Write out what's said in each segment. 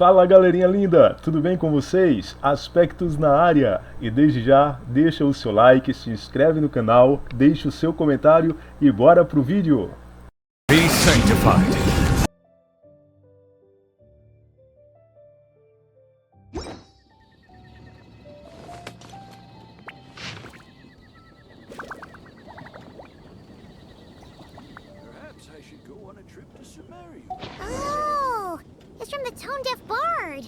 Fala galerinha linda, tudo bem com vocês? Aspectos na área. E desde já, deixa o seu like, se inscreve no canal, deixa o seu comentário e bora pro vídeo! Be sanctified. Perhaps I should go on a trip to Samaria. Oh, it's from the tone-deaf bard.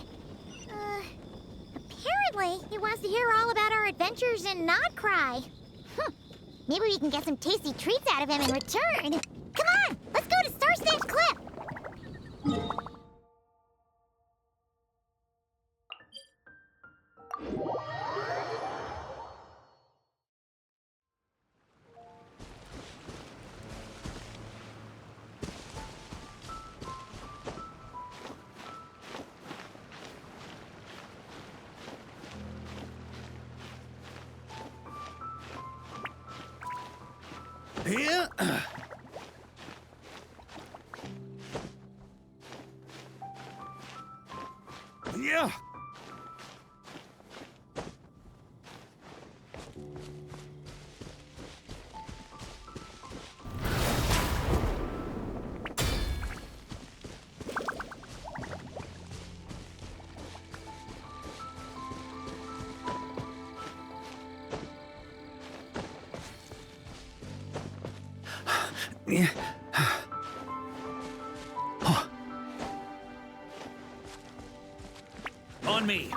Apparently he wants to hear all about our adventures in Nodcry. Maybe we can get some tasty treats out of him in return. Come on, let's go to Star Snatch Cliff. Here? Yeah. Yeah. On me.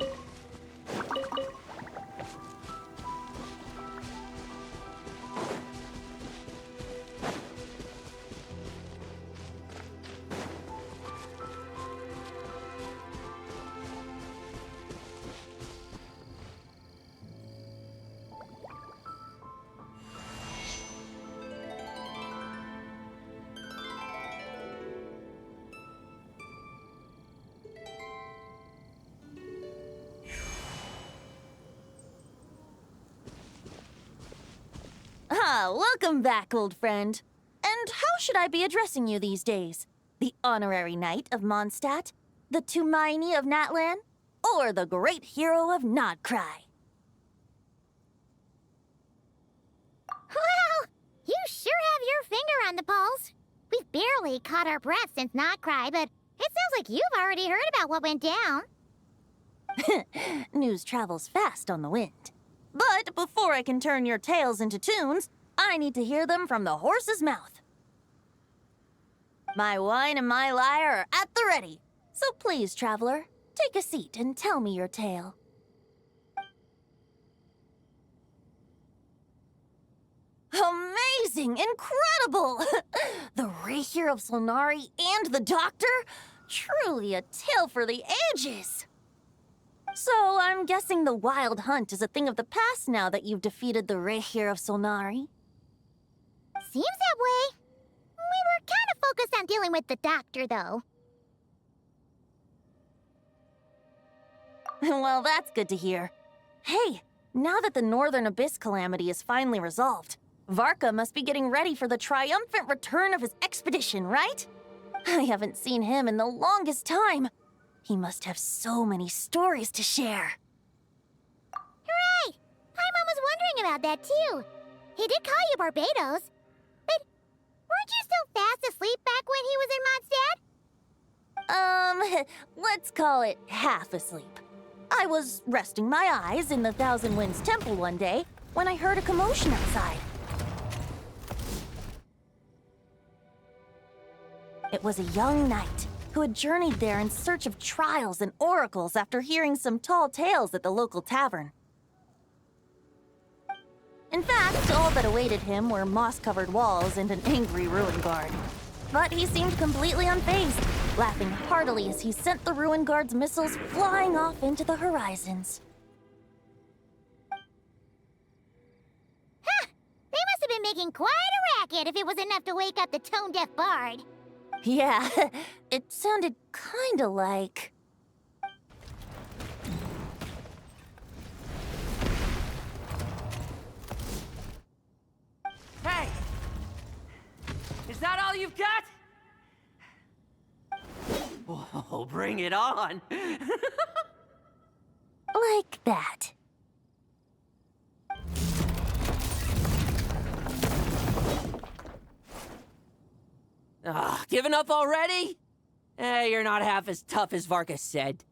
Welcome back, old friend. And how should I be addressing you these days? The honorary knight of Mondstadt? The Tumaini of Natlan? Or the great hero of Nodcry? Well, you sure have your finger on the pulse. We've barely caught our breath since Nodcry, but it sounds like you've already heard about what went down. News travels fast on the wind. But before I can turn your tales into tunes, I need to hear them from the horse's mouth. My wine and my lyre are at the ready. So please, traveler, take a seat and tell me your tale. Amazing! Incredible! The Khaenri'ah of Solnari and the Doctor? Truly a tale for the ages! So, I'm guessing the Wild Hunt is a thing of the past now that you've defeated the Khaenri'ah of Solnari? Seems that way. We were kind of focused on dealing with the Doctor, though. Well, that's good to hear. Hey, now that the Northern Abyss calamity is finally resolved, Varka must be getting ready for the triumphant return of his expedition, right? I haven't seen him in the longest time. He must have so many stories to share. Hooray! Paimon was wondering about that, too. He did call you Barbados. But weren't you still fast asleep back when he was in Mondstadt? Let's call it half asleep. I was resting my eyes in the Thousand Winds Temple one day when I heard a commotion outside. It was a young knight who had journeyed there in search of trials and oracles after hearing some tall tales at the local tavern. In fact, all that awaited him were moss-covered walls and an angry ruin guard. But he seemed completely unfazed, laughing heartily as he sent the ruin guard's missiles flying off into the horizons. Huh! They must have been making quite a racket if it was enough to wake up the tone-deaf bard. Yeah, it sounded kinda like... Hey! Is that all you've got? Oh, bring it on! Like that. Giving up already? You're not half as tough as Varka said.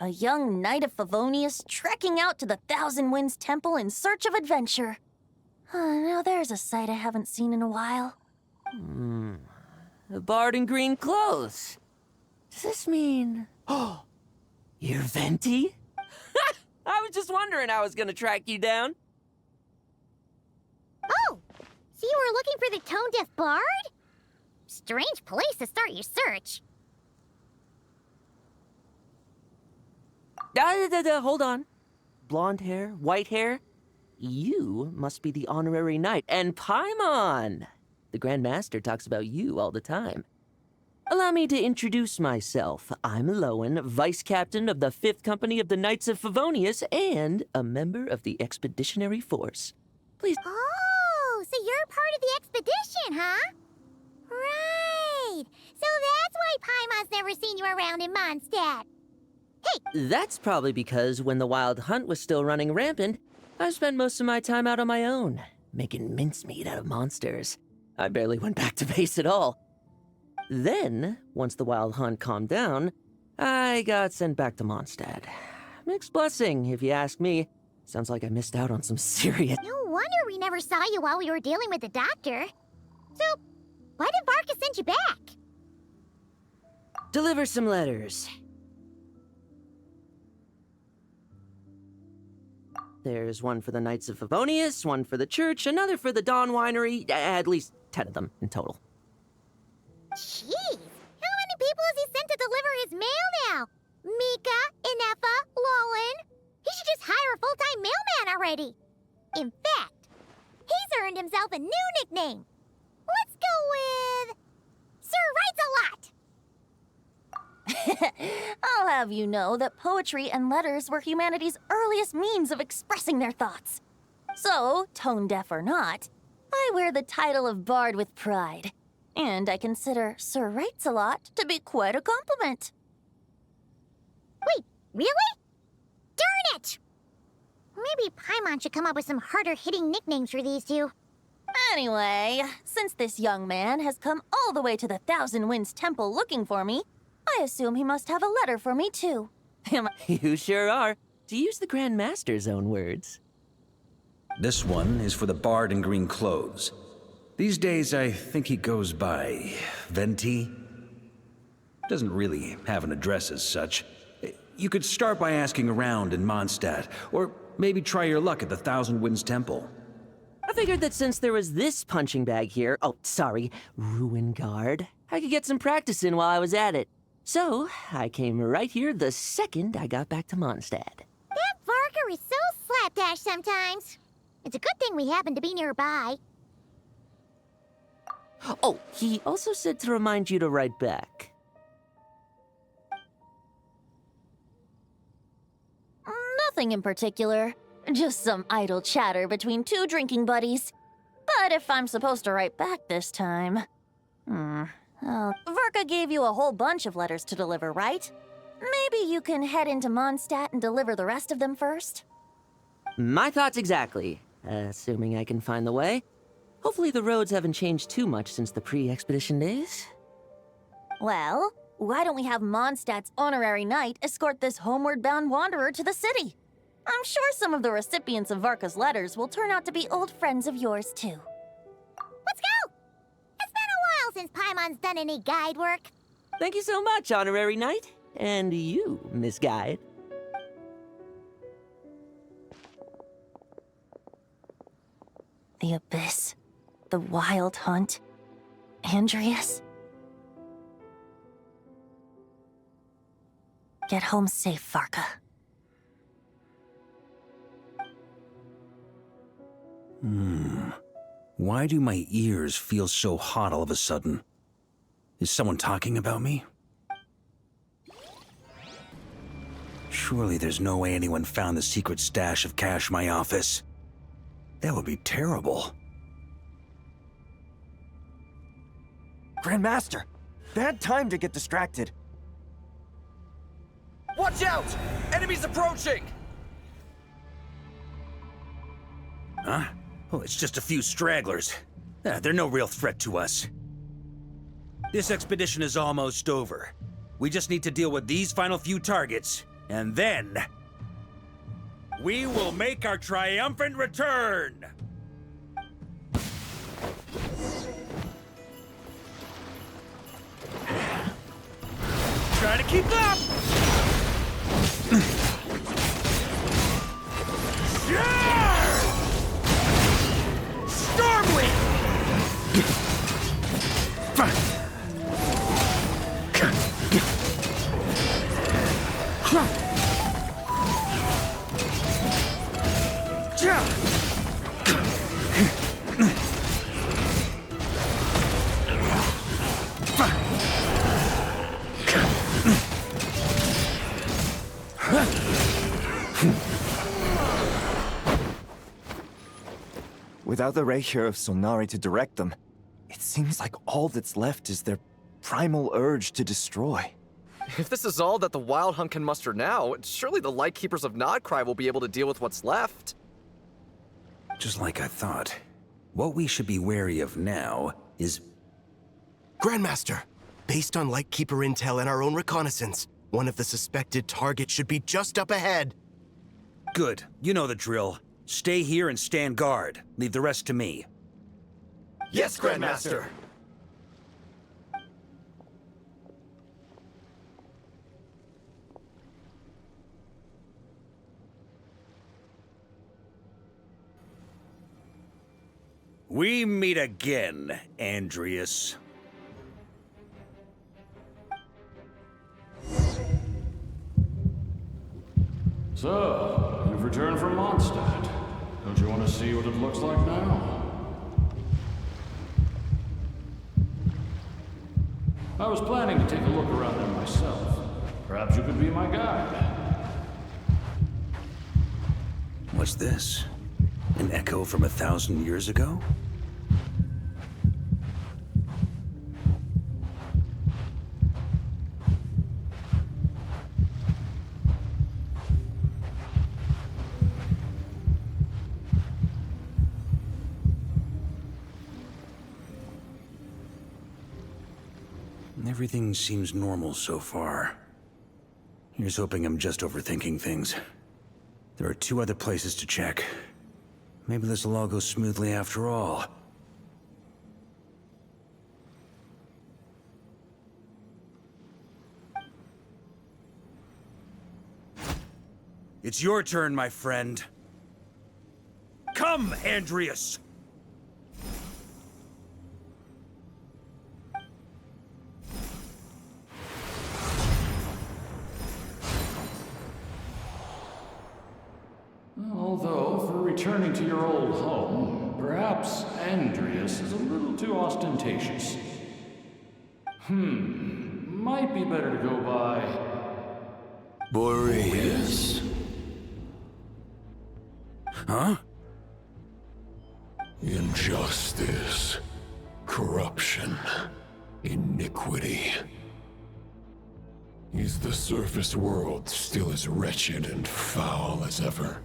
A young knight of Favonius trekking out to the Thousand Winds Temple in search of adventure. Now there's a sight I haven't seen in a while. The bard in green clothes. Does this mean... Oh, you're Venti? I was just wondering how I was gonna track you down. Oh, so you were looking for the tone-deaf bard? Strange place to start your search. Hold on. Blonde hair, white hair. You must be the honorary knight, and Paimon! The Grand Master talks about you all the time. Allow me to introduce myself. I'm Lowen, Vice Captain of the 5th Company of the Knights of Favonius, and a member of the Expeditionary Force. Please... Oh, so you're part of the expedition, huh? Right. So that's why Paimon's never seen you around in Mondstadt. That's probably because when the Wild Hunt was still running rampant, I spent most of my time out on my own, making mincemeat out of monsters. I barely went back to base at all. Then, once the Wild Hunt calmed down, I got sent back to Mondstadt. Mixed blessing, if you ask me. Sounds like I missed out on some serious... No wonder we never saw you while we were dealing with the doctor. So, why did Varka send you back? Deliver some letters. There's one for the Knights of Favonius, one for the church, another for the Dawn Winery, at least 10 of them in total. Jeez, how many people has he sent to deliver his mail now? Mika, Inefa, Lowen. He should just hire a full-time mailman already. In fact, he's earned himself a new nickname. Let's go with... Sir Writes-A-Lot. I'll have you know that poetry and letters were humanity's earliest means of expressing their thoughts. So, tone deaf or not, I wear the title of Bard with pride. And I consider Sir Writes-A-Lot to be quite a compliment. Wait, really? Darn it! Maybe Paimon should come up with some harder-hitting nicknames for these two. Anyway, since this young man has come all the way to the Thousand Winds Temple looking for me, I assume he must have a letter for me too. You sure are, to use the Grand Master's own words. This one is for the bard in green clothes. These days, I think he goes by Venti. Doesn't really have an address as such. You could start by asking around in Mondstadt, or maybe try your luck at the Thousand Winds Temple. I figured that since there was this punching bag here, Ruin Guard, I could get some practice in while I was at it. So, I came right here the second I got back to Mondstadt. That Varka is so slapdash sometimes. It's a good thing we happen to be nearby. Oh, he also said to remind you to write back. Nothing in particular. Just some idle chatter between two drinking buddies. But if I'm supposed to write back this time... Varka gave you a whole bunch of letters to deliver, right? Maybe you can head into Mondstadt and deliver the rest of them first? My thoughts exactly, assuming I can find the way. Hopefully the roads haven't changed too much since the pre-expedition days. Well, why don't we have Mondstadt's honorary knight escort this homeward-bound wanderer to the city? I'm sure some of the recipients of Varka's letters will turn out to be old friends of yours, too. Let's go! It's been a while since Paimon's done any guide work. Thank you so much, honorary knight. And you, Miss Guide. The Abyss. The Wild Hunt. Andreas. Get home safe, Varka. Why do my ears feel so hot all of a sudden? Is someone talking about me? Surely there's no way anyone found the secret stash of cash in my office. That would be terrible. Grandmaster, bad time to get distracted. Watch out! Enemies approaching! Huh? Oh, it's just a few stragglers. They're no real threat to us. This expedition is almost over. We just need to deal with these final few targets, and then... we will make our triumphant return! Try to keep up! Stormwind! Without the Reikir of Solnari to direct them, it seems like all that's left is their primal urge to destroy. If this is all that the Wild Hunt can muster now, surely the Lightkeepers of Nodcry will be able to deal with what's left. Just like I thought. What we should be wary of now is... Grandmaster, based on Lightkeeper intel and our own reconnaissance, one of the suspected targets should be just up ahead. Good. You know the drill. Stay here and stand guard. Leave the rest to me. Yes, Grandmaster! We meet again, Andreas. So, you've returned from Mondstadt. Don't you want to see what it looks like now? I was planning to take a look around there myself. Perhaps you could be my guide. What's this? An echo from 1,000 years ago? Everything seems normal so far. Here's hoping I'm just overthinking things. There are 2 other places to check. Maybe this will all go smoothly after all. It's your turn, my friend. Come, Andreas! Although, for returning to your old home, perhaps Andreas is a little too ostentatious. Might be better to go by... Boreas. Huh? Injustice, corruption, iniquity. Is the surface world still as wretched and foul as ever?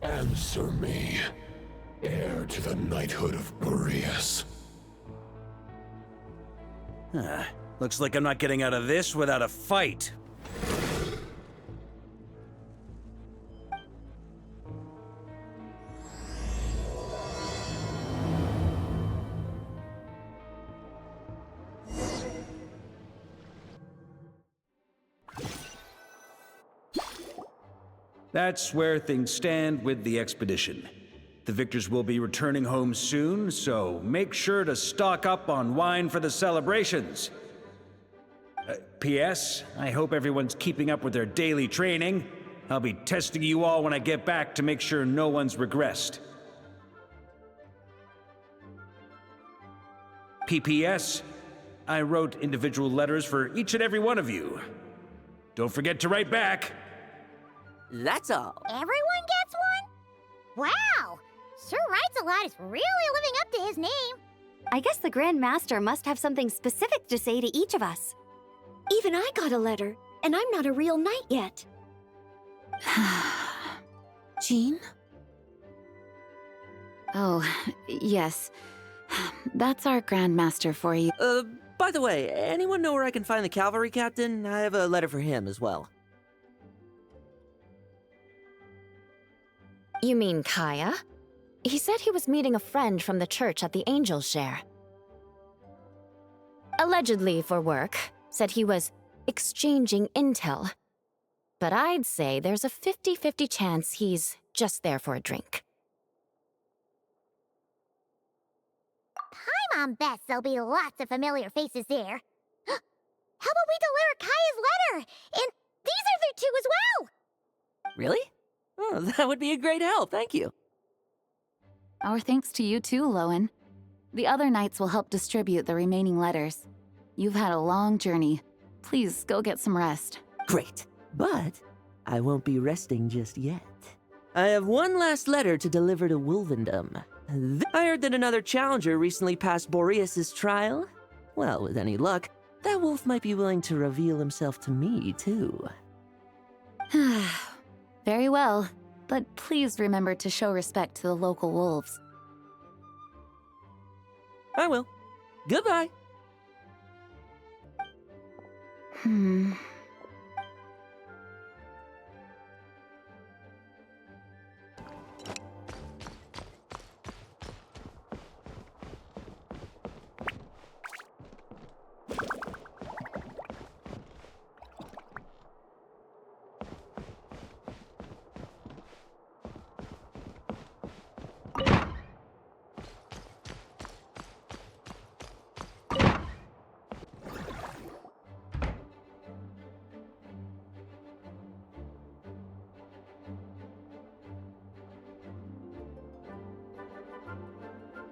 Answer me, heir to the knighthood of Boreas. Looks like I'm not getting out of this without a fight. That's where things stand with the expedition. The victors will be returning home soon, so make sure to stock up on wine for the celebrations. P.S. I hope everyone's keeping up with their daily training. I'll be testing you all when I get back to make sure no one's regressed. P.P.S. I wrote individual letters for each and every one of you. Don't forget to write back. That's all. Everyone gets one? Wow! Sir Writes-A-Lot is really living up to his name. I guess the Grand Master must have something specific to say to each of us. Even I got a letter, and I'm not a real knight yet. Jean? Oh, yes. That's our Grandmaster for you. By the way, anyone know where I can find the cavalry captain? I have a letter for him as well. You mean Khaenri'ah? He said he was meeting a friend from the church at the Angel's Share. Allegedly for work. Said he was exchanging intel. But I'd say there's a 50-50 chance he's just there for a drink. I'm on Bess, there'll be lots of familiar faces there. How about we deliver Kaia's letter? And these are there too as well! Really? Oh, that would be a great help, thank you. Our thanks to you too, Lowen. The other knights will help distribute the remaining letters. You've had a long journey. Please go get some rest. Great, but I won't be resting just yet. I have one last letter to deliver to Wolvendom. I heard that another challenger recently passed Boreas' trial. Well, with any luck, that wolf might be willing to reveal himself to me, too. Very well, but please remember to show respect to the local wolves. I will. Goodbye.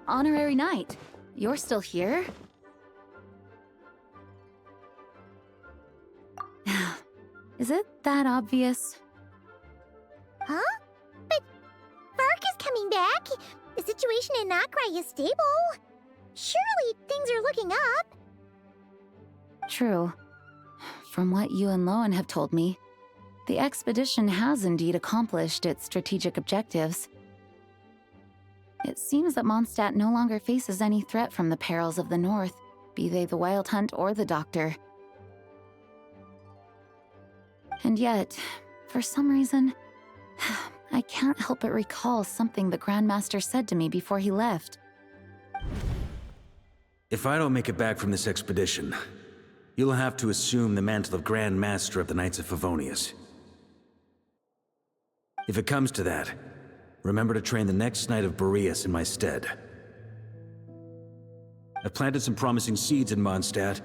Honorary Knight, you're still here? Is it that obvious? Huh? But Varka's coming back. The situation in Nokrai is stable. Surely things are looking up. True. From what you and Lowen have told me, the expedition has indeed accomplished its strategic objectives. It seems that Mondstadt no longer faces any threat from the perils of the North, be they the Wild Hunt or the Doctor. And yet, for some reason, I can't help but recall something the Grandmaster said to me before he left. If I don't make it back from this expedition, you'll have to assume the mantle of Grand Master of the Knights of Favonius. If it comes to that, remember to train the next Knight of Boreas in my stead. I've planted some promising seeds in Mondstadt,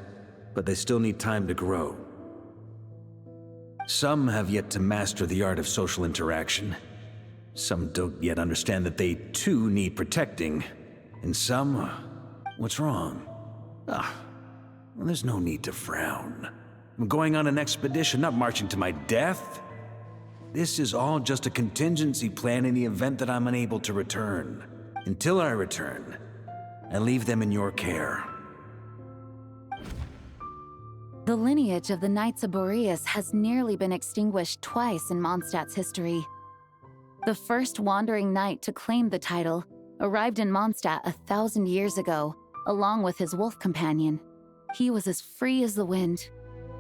but they still need time to grow. Some have yet to master the art of social interaction. Some don't yet understand that they too need protecting. And some... what's wrong? Well, there's no need to frown. I'm going on an expedition, not marching to my death. This is all just a contingency plan in the event that I'm unable to return. Until I return, I leave them in your care. The lineage of the Knights of Boreas has nearly been extinguished twice in Mondstadt's history. The first wandering knight to claim the title arrived in Mondstadt 1,000 years ago, along with his wolf companion. He was as free as the wind.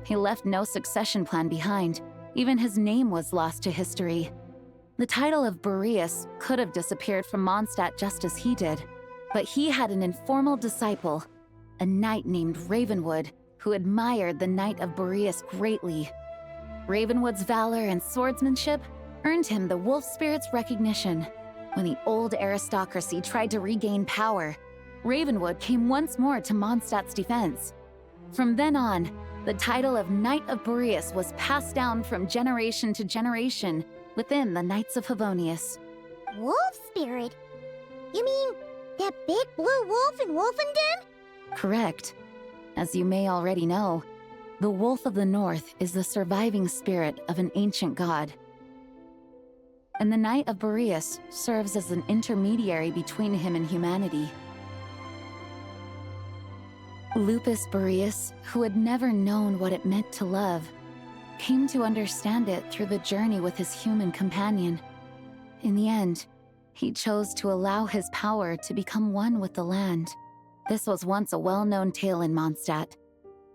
He left no succession plan behind. Even his name was lost to history. The title of Boreas could have disappeared from Mondstadt just as he did, but he had an informal disciple, a knight named Ravenwood, who admired the Knight of Boreas greatly. Ravenwood's valor and swordsmanship earned him the wolf spirit's recognition. When the old aristocracy tried to regain power, Ravenwood came once more to Mondstadt's defense. From then on, the title of Knight of Boreas was passed down from generation to generation within the Knights of Favonius. Wolf spirit? You mean that big blue wolf in Wolfenden? Correct. As you may already know, the Wolf of the North is the surviving spirit of an ancient god. And the Knight of Boreas serves as an intermediary between him and humanity. Lupus Boreas, who had never known what it meant to love, came to understand it through the journey with his human companion. In the end, he chose to allow his power to become one with the land. This was once a well-known tale in Mondstadt,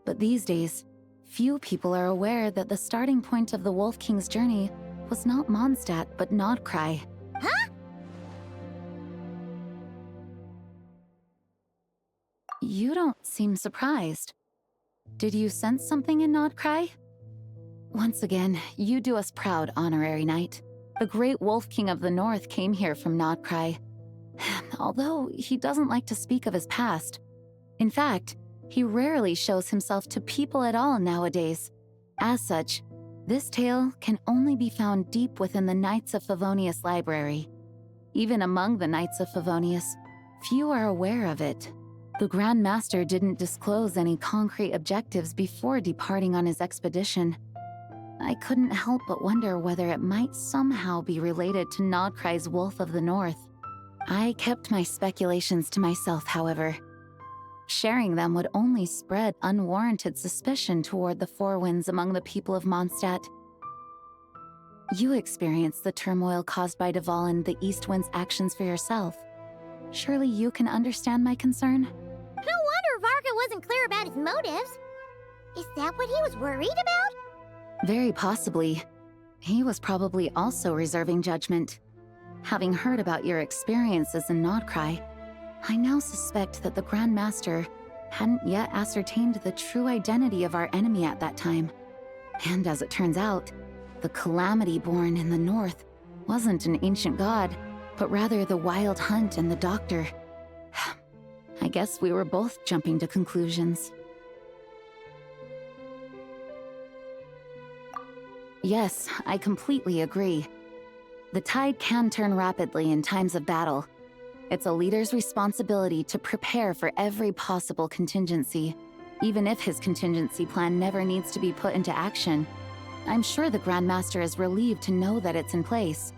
but these days, few people are aware that the starting point of the Wolf King's journey was not Mondstadt, but Nodcry. Huh? You don't seem surprised. Did you sense something in Nodcry? Once again, you do us proud, Honorary Knight. The great Wolf King of the North came here from Nodcry, although he doesn't like to speak of his past. In fact, he rarely shows himself to people at all nowadays. As such, this tale can only be found deep within the Knights of Favonius library. Even among the Knights of Favonius, few are aware of it. The Grand Master didn't disclose any concrete objectives before departing on his expedition. I couldn't help but wonder whether it might somehow be related to Nodcry's Wolf of the North. I kept my speculations to myself, however. Sharing them would only spread unwarranted suspicion toward the Four Winds among the people of Mondstadt. You experienced the turmoil caused by Dvalin the East Wind's actions for yourself. Surely you can understand my concern? No wonder Varka wasn't clear about his motives. Is that what he was worried about? Very possibly. He was probably also reserving judgment. Having heard about your experiences in Nodcry, I now suspect that the Grand Master hadn't yet ascertained the true identity of our enemy at that time. And as it turns out, the calamity born in the north wasn't an ancient god, but rather the Wild Hunt and the Doctor. I guess we were both jumping to conclusions. Yes, I completely agree. The tide can turn rapidly in times of battle. It's a leader's responsibility to prepare for every possible contingency, even if his contingency plan never needs to be put into action. I'm sure the Grand Master is relieved to know that it's in place.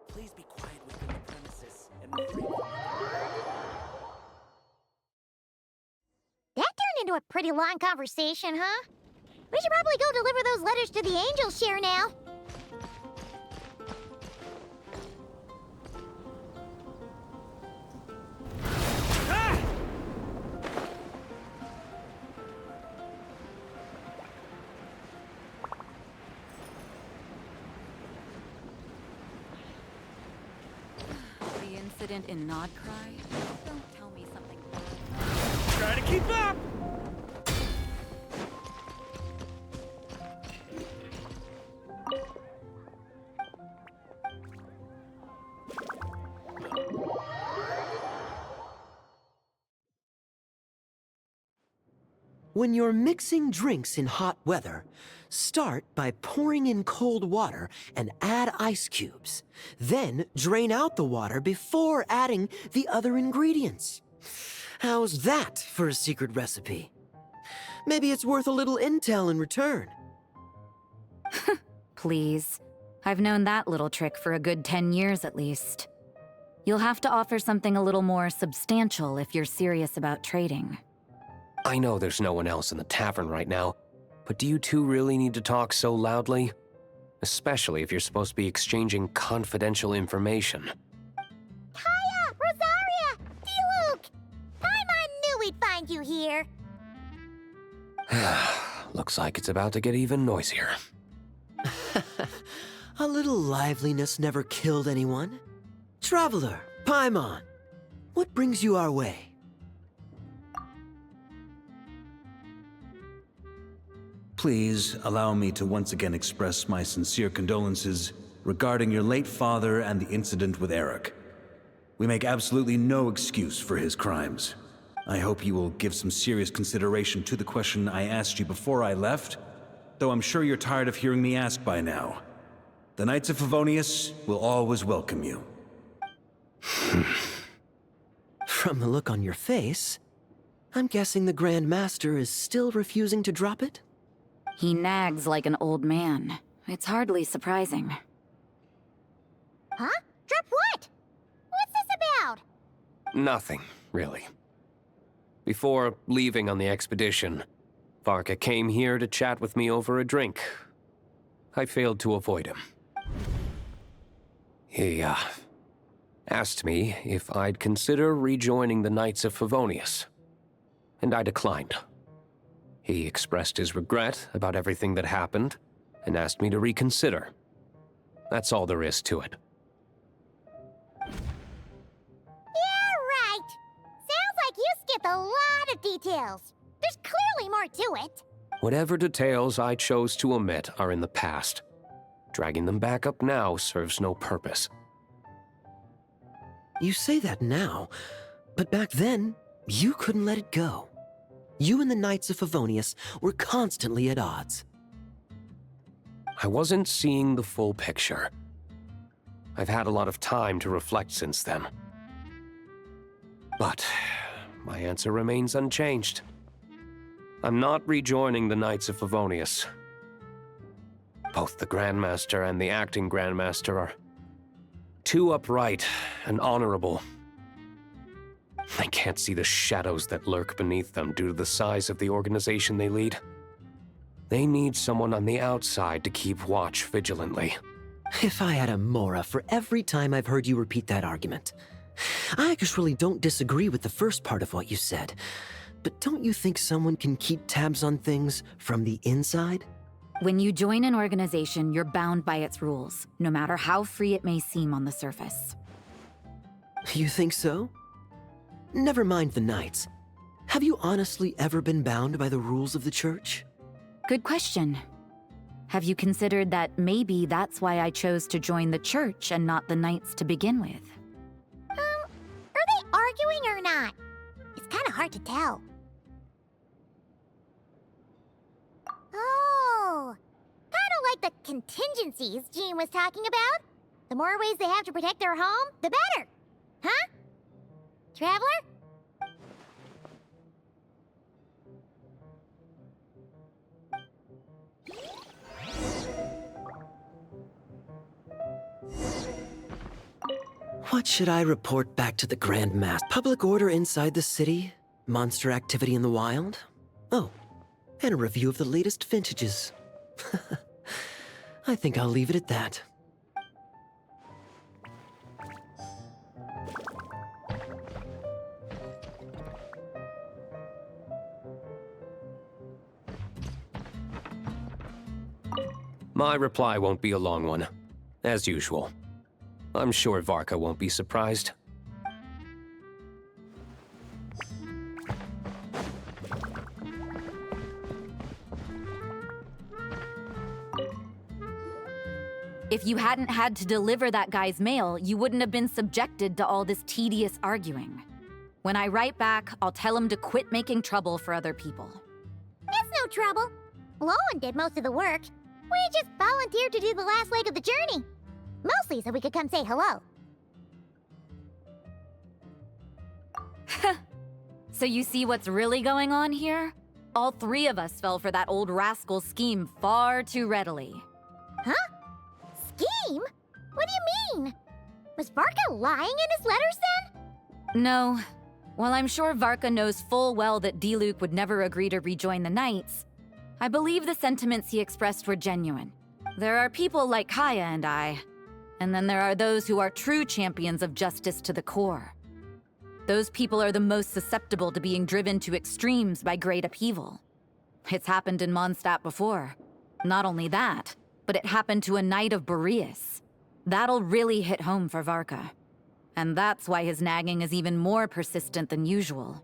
Please be quiet within the premises and refrain. That turned into a pretty long conversation, huh? We should probably go deliver those letters to the Angel Share now. The incident in Nodcry? Don't tell me something bad. Try to keep up! When you're mixing drinks in hot weather, start by pouring in cold water and add ice cubes. Then drain out the water before adding the other ingredients. How's that for a secret recipe? Maybe it's worth a little intel in return. Please. I've known that little trick for a good 10 years at least. You'll have to offer something a little more substantial if you're serious about trading. I know there's no one else in the tavern right now, but do you two really need to talk so loudly? Especially if you're supposed to be exchanging confidential information. Hiya, Rosaria! D-Luke! Paimon knew we'd find you here. Looks like it's about to get even noisier. A little liveliness never killed anyone. Traveler, Paimon, what brings you our way? Please allow me to once again express my sincere condolences regarding your late father and the incident with Eric. We make absolutely no excuse for his crimes. I hope you will give some serious consideration to the question I asked you before I left, though I'm sure you're tired of hearing me ask by now. The Knights of Favonius will always welcome you. From the look on your face, I'm guessing the Grand Master is still refusing to drop it? He nags like an old man. It's hardly surprising. Huh? Drip what? What's this about? Nothing, really. Before leaving on the expedition, Varka came here to chat with me over a drink. I failed to avoid him. He, asked me if I'd consider rejoining the Knights of Favonius, and I declined. He expressed his regret about everything that happened, and asked me to reconsider. That's all there is to it. Yeah, right. Sounds like you skipped a lot of details. There's clearly more to it. Whatever details I chose to omit are in the past. Dragging them back up now serves no purpose. You say that now, but back then, you couldn't let it go. You and the Knights of Favonius were constantly at odds. I wasn't seeing the full picture. I've had a lot of time to reflect since then. But my answer remains unchanged. I'm not rejoining the Knights of Favonius. Both the Grandmaster and the acting Grandmaster are too upright and honorable. I can't see the shadows that lurk beneath them due to the size of the organization they lead. They need someone on the outside to keep watch vigilantly. If I had a Mora for every time I've heard you repeat that argument. I actually don't disagree with the first part of what you said, but don't you think someone can keep tabs on things from the inside? When you join an organization, you're bound by its rules, no matter how free it may seem on the surface. You think so? Never mind the Knights. Have you honestly ever been bound by the rules of the Church? Good question. Have you considered that maybe that's why I chose to join the Church and not the Knights to begin with? Are they arguing or not? It's kind of hard to tell. Oh, kind of like the contingencies Jean was talking about. The more ways they have to protect their home, the better. Huh? Traveler? What should I report back to the Grand Master? Public order inside the city? Monster activity in the wild? Oh, and a review of the latest vintages. I think I'll leave it at that. My reply won't be a long one, as usual. I'm sure Varka won't be surprised. If you hadn't had to deliver that guy's mail, you wouldn't have been subjected to all this tedious arguing. When I write back, I'll tell him to quit making trouble for other people. It's no trouble. Lowen did most of the work. We just volunteered to do the last leg of the journey. Mostly so we could come say hello. So you see what's really going on here? All three of us fell for that old rascal's scheme far too readily. Huh? Scheme? What do you mean? Was Varka lying in his letters then? No. While I'm sure Varka knows full well that Diluc would never agree to rejoin the Knights, I believe the sentiments he expressed were genuine. There are people like Khaenri'ah and I, and then there are those who are true champions of justice to the core. Those people are the most susceptible to being driven to extremes by great upheaval. It's happened in Mondstadt before. Not only that, but it happened to a Knight of Boreas. That'll really hit home for Varka. And that's why his nagging is even more persistent than usual.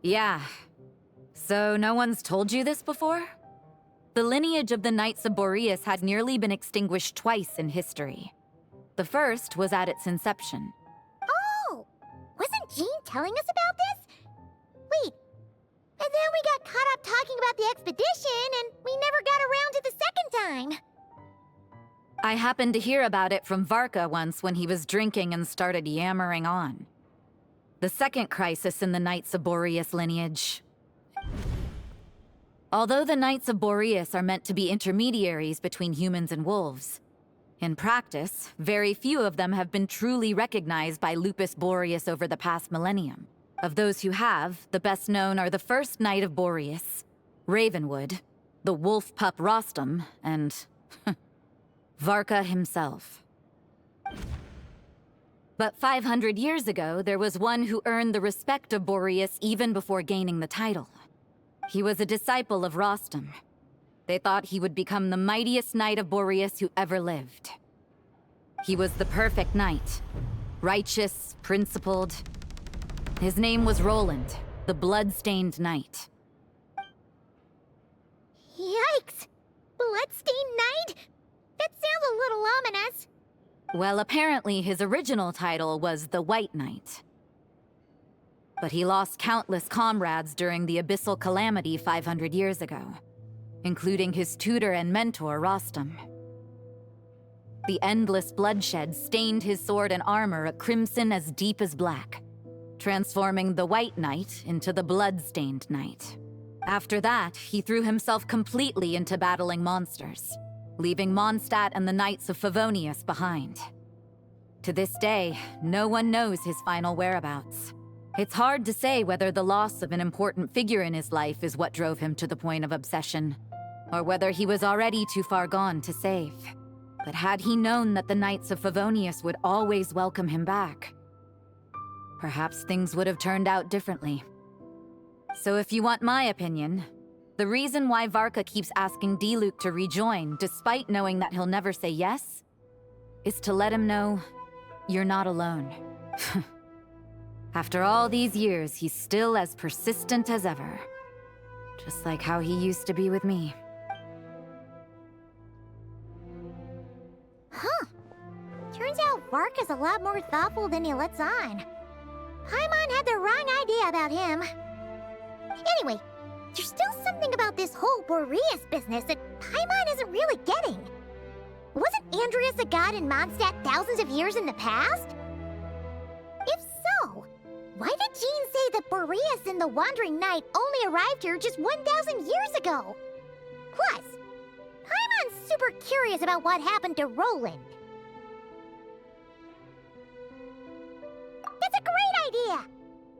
Yeah. So no one's told you this before? The lineage of the Knights of Boreas had nearly been extinguished twice in history. The first was at its inception. Oh! Wasn't Jean telling us about this? Wait. And then we got caught up talking about the expedition, and we never got around to the second time. I happened to hear about it from Varka once when he was drinking and started yammering on. The second crisis in the Knights of Boreas lineage. Although the Knights of Boreas are meant to be intermediaries between humans and wolves, in practice, very few of them have been truly recognized by Lupus Boreas over the past millennium. Of those who have, the best known are the first Knight of Boreas, Ravenwood, the wolf pup Rostam, and Varka himself. But 500 years ago, there was one who earned the respect of Boreas even before gaining the title. He was a disciple of Rostam. They thought he would become the mightiest knight of Boreas who ever lived. He was the perfect knight. Righteous, principled. His name was Roland, the blood-stained knight. Yikes! Bloodstained Knight? That sounds a little ominous. Well, apparently his original title was the White Knight. But he lost countless comrades during the Abyssal Calamity 500 years ago, including his tutor and mentor, Rostam. The endless bloodshed stained his sword and armor a crimson as deep as black, transforming the White Knight into the Blood-Stained Knight. After that, he threw himself completely into battling monsters, leaving Mondstadt and the Knights of Favonius behind. To this day, no one knows his final whereabouts. It's hard to say whether the loss of an important figure in his life is what drove him to the point of obsession, or whether he was already too far gone to save. But had he known that the Knights of Favonius would always welcome him back, perhaps things would have turned out differently. So if you want my opinion, the reason why Varka keeps asking Diluc to rejoin, despite knowing that he'll never say yes, is to let him know you're not alone. After all these years, he's still as persistent as ever. Just like how he used to be with me. Huh. Turns out Varka's a lot more thoughtful than he lets on. Paimon had the wrong idea about him. Anyway, there's still something about this whole Boreas business that Paimon isn't really getting. Wasn't Andreas a god in Mondstadt thousands of years in the past? If so, why did Jean say that Boreas and the Wandering Knight only arrived here just 1,000 years ago? Plus, Paimon's super curious about what happened to Roland. That's a great idea!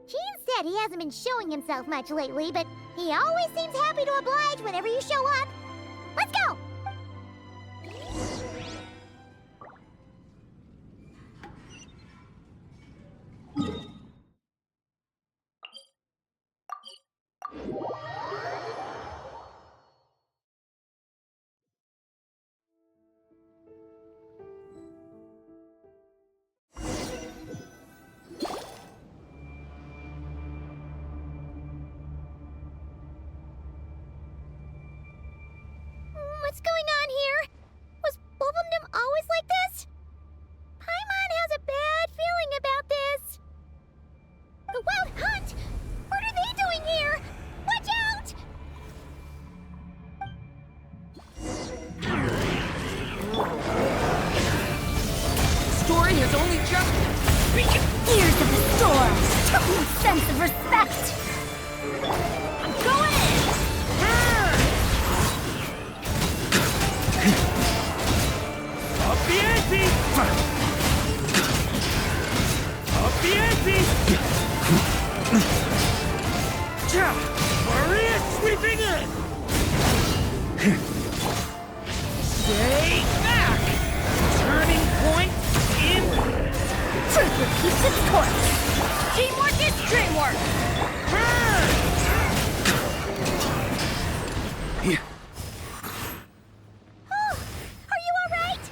Jean said he hasn't been showing himself much lately, but he always seems happy to oblige whenever you show up. Let's go! What's going on here? Was Bulbumdum always like this? Paimon has a bad feeling about this. The Wild Hunt! What are they doing here? Watch out! The story has only just... Ears of the storm! Token sense of respect! I'm going in! Up the ante! Up the ante! Maria sweeping in! Stay back! Turning point in... Trooper keeps its course! Teamwork is dreamwork! Burn! Are you alright?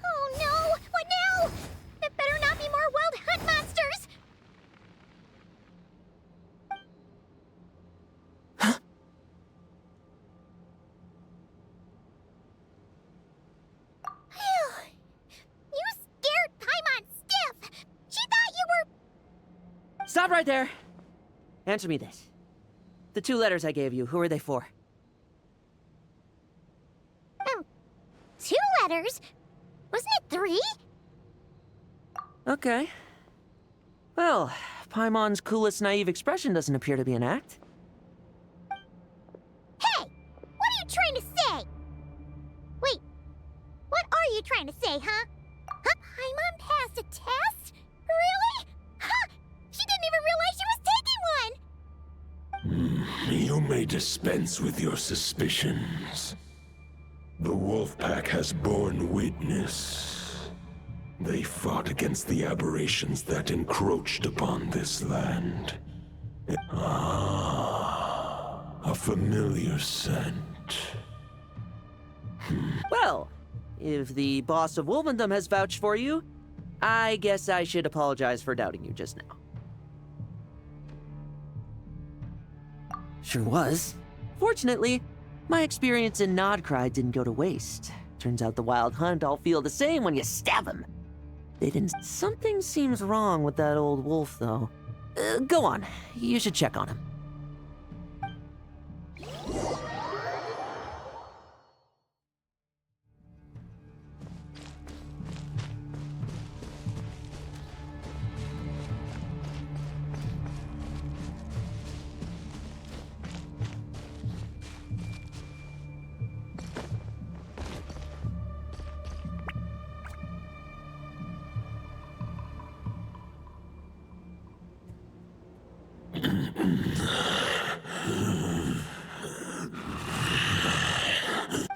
Oh no! What now? There better not be more Wild Hunt monsters! You scared Paimon stiff! She thought you were... Stop right there! Answer me this. The 2 letters I gave you, who are they for? 2 letters? Wasn't it 3? Okay. Well, Paimon's coolest naive expression doesn't appear to be an act. Hey! What are you trying to say? Wait, what are you trying to say, huh? Paimon passed a test? Really? Huh! She didn't even realize she was taking one! You may dispense with your suspicions. The Wolfpack has borne witness. They fought against the aberrations that encroached upon this land. Ah, a familiar scent. Well, if the boss of Wolvendom has vouched for you, I guess I should apologize for doubting you just now. Sure was. Fortunately, my experience in Nodcry didn't go to waste. Turns out the Wild Hunt all feel the same when you stab him. They didn't. Something seems wrong with that old wolf, though. Go on. You should check on him.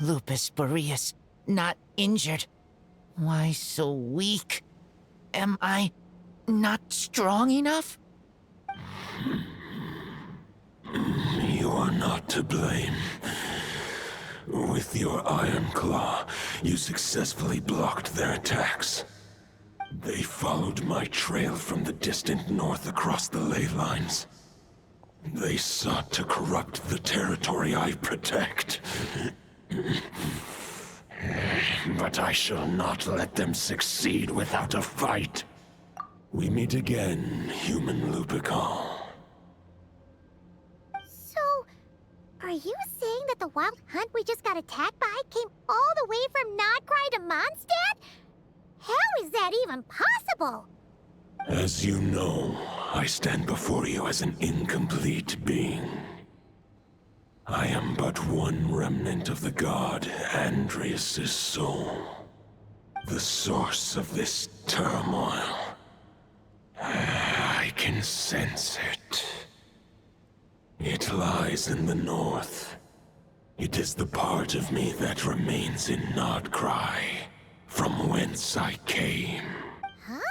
Lupus Boreas, not injured. Why so weak? Am I not strong enough? You are not to blame. With your Iron Claw, you successfully blocked their attacks. They followed my trail from the distant north across the ley lines. They sought to corrupt the territory I protect. But I shall not let them succeed without a fight. We meet again, human Lupical. So, are you saying that the Wild Hunt we just got attacked by came all the way from Nodcry to Mondstadt? How is that even possible? As you know, I stand before you as an incomplete being. I am but one remnant of the god Andrias' soul. The source of this turmoil. I can sense it. It lies in the north. It is the part of me that remains in Nodcry, from whence I came. Huh?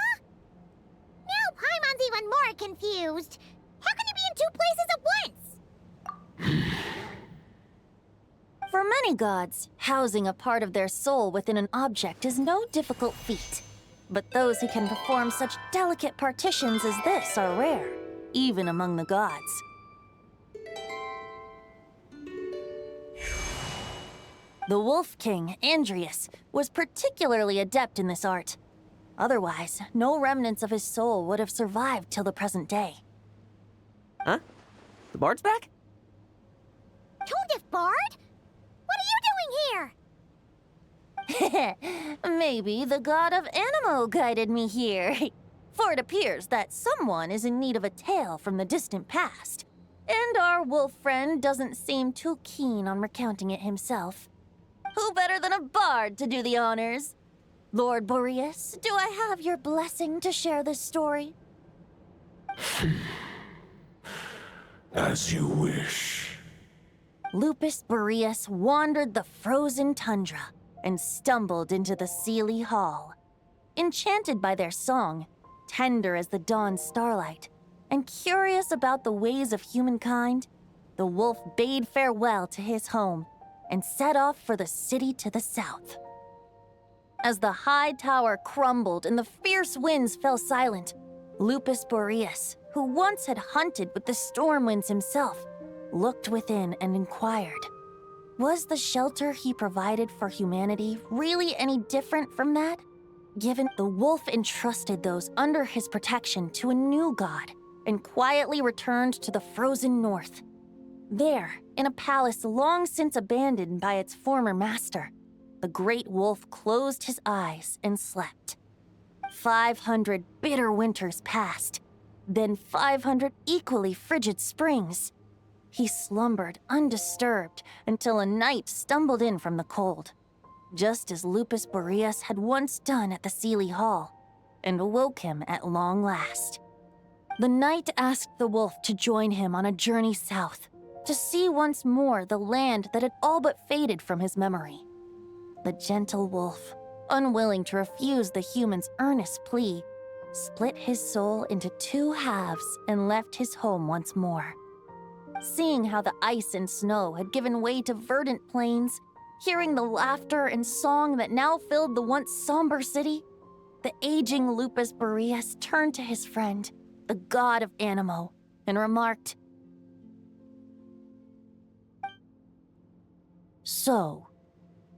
Now Paimon's even more confused. How can you be in two places at once? For many gods, housing a part of their soul within an object is no difficult feat. But those who can perform such delicate partitions as this are rare, even among the gods. The Wolf King, Andrias, was particularly adept in this art. Otherwise, no remnants of his soul would have survived till the present day. Huh? The bard's back? Tone Bard? What are you doing here? Maybe the god of Animo guided me here. For it appears that someone is in need of a tale from the distant past. And our wolf friend doesn't seem too keen on recounting it himself. Who better than a bard to do the honors? Lord Boreas, do I have your blessing to share this story? As you wish. Lupus Boreas wandered the frozen tundra and stumbled into the Seelie Hall. Enchanted by their song, tender as the dawn starlight, and curious about the ways of humankind, the wolf bade farewell to his home and set off for the city to the south. As the high tower crumbled and the fierce winds fell silent, Lupus Boreas, who once had hunted with the storm winds himself, looked within and inquired, was the shelter he provided for humanity really any different from that? Given the wolf entrusted those under his protection to a new god and quietly returned to the frozen north. There, in a palace long since abandoned by its former master, the great wolf closed his eyes and slept. 500 bitter winters passed. then 500 equally frigid springs. He slumbered undisturbed until a knight stumbled in from the cold, just as Lupus Boreas had once done at the Seelie Hall, and awoke him at long last. The knight asked the wolf to join him on a journey south, to see once more the land that had all but faded from his memory. The gentle wolf, unwilling to refuse the human's earnest plea, split his soul into 2 halves and left his home once more. Seeing how the ice and snow had given way to verdant plains, hearing the laughter and song that now filled the once somber city, the aging Lupus Boreas turned to his friend, the god of Animo, and remarked, "So,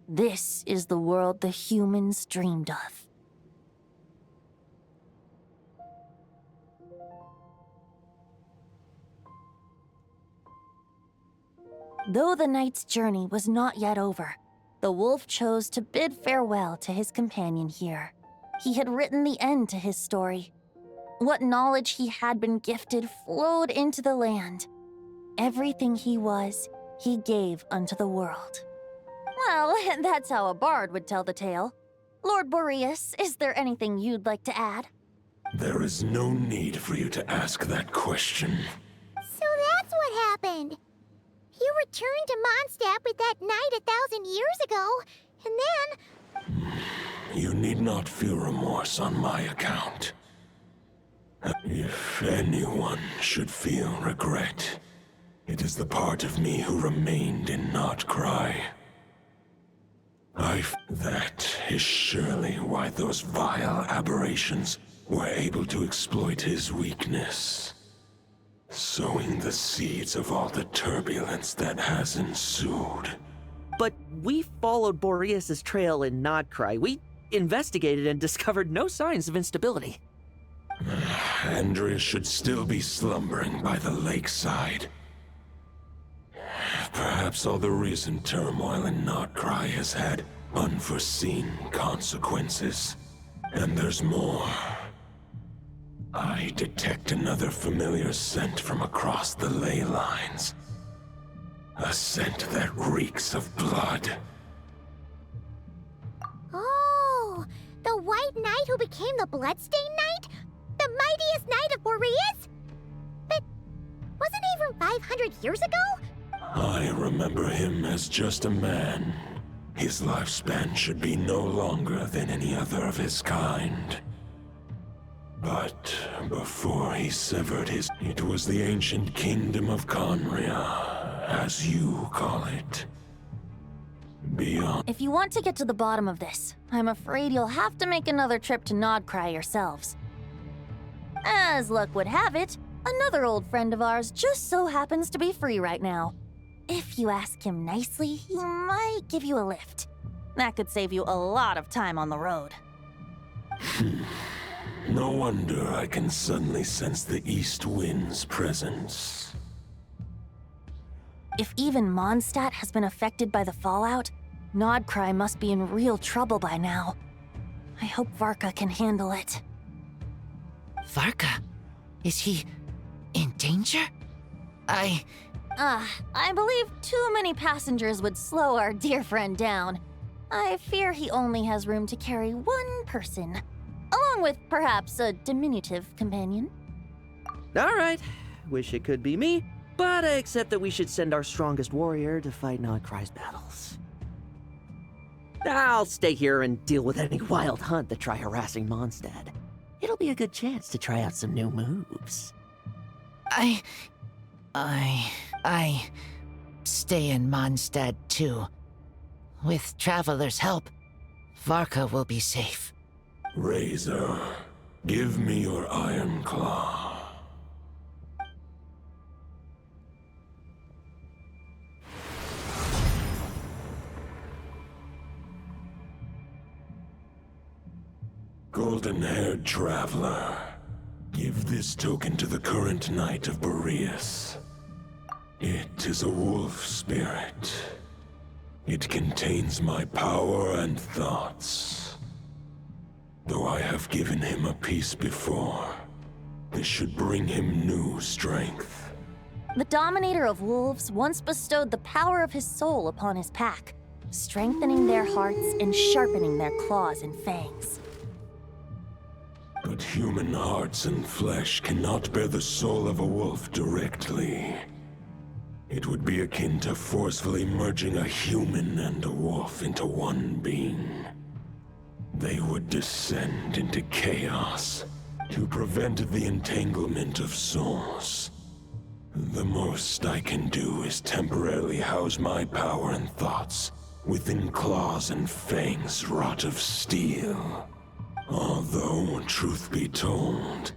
this is the world the humans dreamed of." Though the knight's journey was not yet over, the wolf chose to bid farewell to his companion here. He had written the end to his story. What knowledge he had been gifted flowed into the land. Everything he was, he gave unto the world. Well, that's how a bard would tell the tale. Lord Boreas, is there anything you'd like to add? There is no need for you to ask that question. So that's what happened. You returned to Mondstadt with that knight 1,000 years ago, and then... You need not feel remorse on my account. If anyone should feel regret, it is the part of me who remained in Notcry. That is surely why those vile aberrations were able to exploit his weakness, sowing the seeds of all the turbulence that has ensued. But we followed Boreas' trail in Notcry. We investigated and discovered no signs of instability. Andreas should still be slumbering by the lakeside. Perhaps all the recent turmoil in Notcry has had unforeseen consequences. And there's more. I detect another familiar scent from across the ley lines. A scent that reeks of blood. Oh, the White Knight who became the Bloodstained Knight? The mightiest knight of Boreas? But wasn't he from 500 years ago? I remember him as just a man. His lifespan should be no longer than any other of his kind. But before he severed it was the ancient kingdom of Khaenri'ah, as you call it. Beyond. If you want to get to the bottom of this, I'm afraid you'll have to make another trip to Nodcry yourselves. As luck would have it, another old friend of ours just so happens to be free right now. If you ask him nicely, he might give you a lift. That could save you a lot of time on the road. No wonder I can suddenly sense the east wind's presence. If even Mondstadt has been affected by the fallout, Nodcry must be in real trouble by now. I hope Varka can handle it. Varka? Is he in danger? I believe too many passengers would slow our dear friend down. I fear he only has room to carry one person, along with perhaps a diminutive companion. All right. Wish it could be me, but I accept that we should send our strongest warrior to fight Nodcry's battles. I'll stay here and deal with any wild hunt that try harassing Mondstadt. It'll be a good chance to try out some new moves. I stay in Mondstadt too. With Traveler's help, Varka will be safe. Razor, give me your iron claw. Golden-haired traveler, give this token to the current knight of Boreas. It is a wolf spirit. It contains my power and thoughts. Though I have given him a piece before, This should bring him new strength. The Dominator of Wolves once bestowed the power of his soul upon his pack, strengthening their hearts and sharpening their claws and fangs. But human hearts and flesh cannot bear the soul of a wolf directly. It would be akin to forcefully merging a human and a wolf into one being. They would descend into chaos to prevent the entanglement of souls. The most I can do is temporarily house my power and thoughts within claws and fangs wrought of steel. Although, truth be told,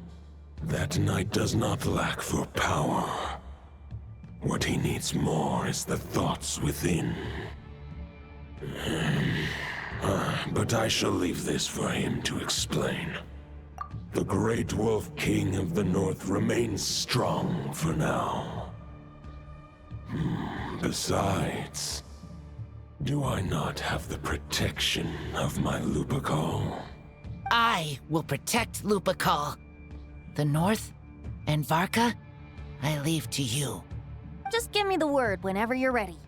that knight does not lack for power. What he needs more is the thoughts within. But I shall leave this for him to explain. The Great Wolf King of the North remains strong for now. Besides, do I not have the protection of my Lupercal? I will protect Lupercal. The North and Varka, I leave to you. Just give me the word whenever you're ready.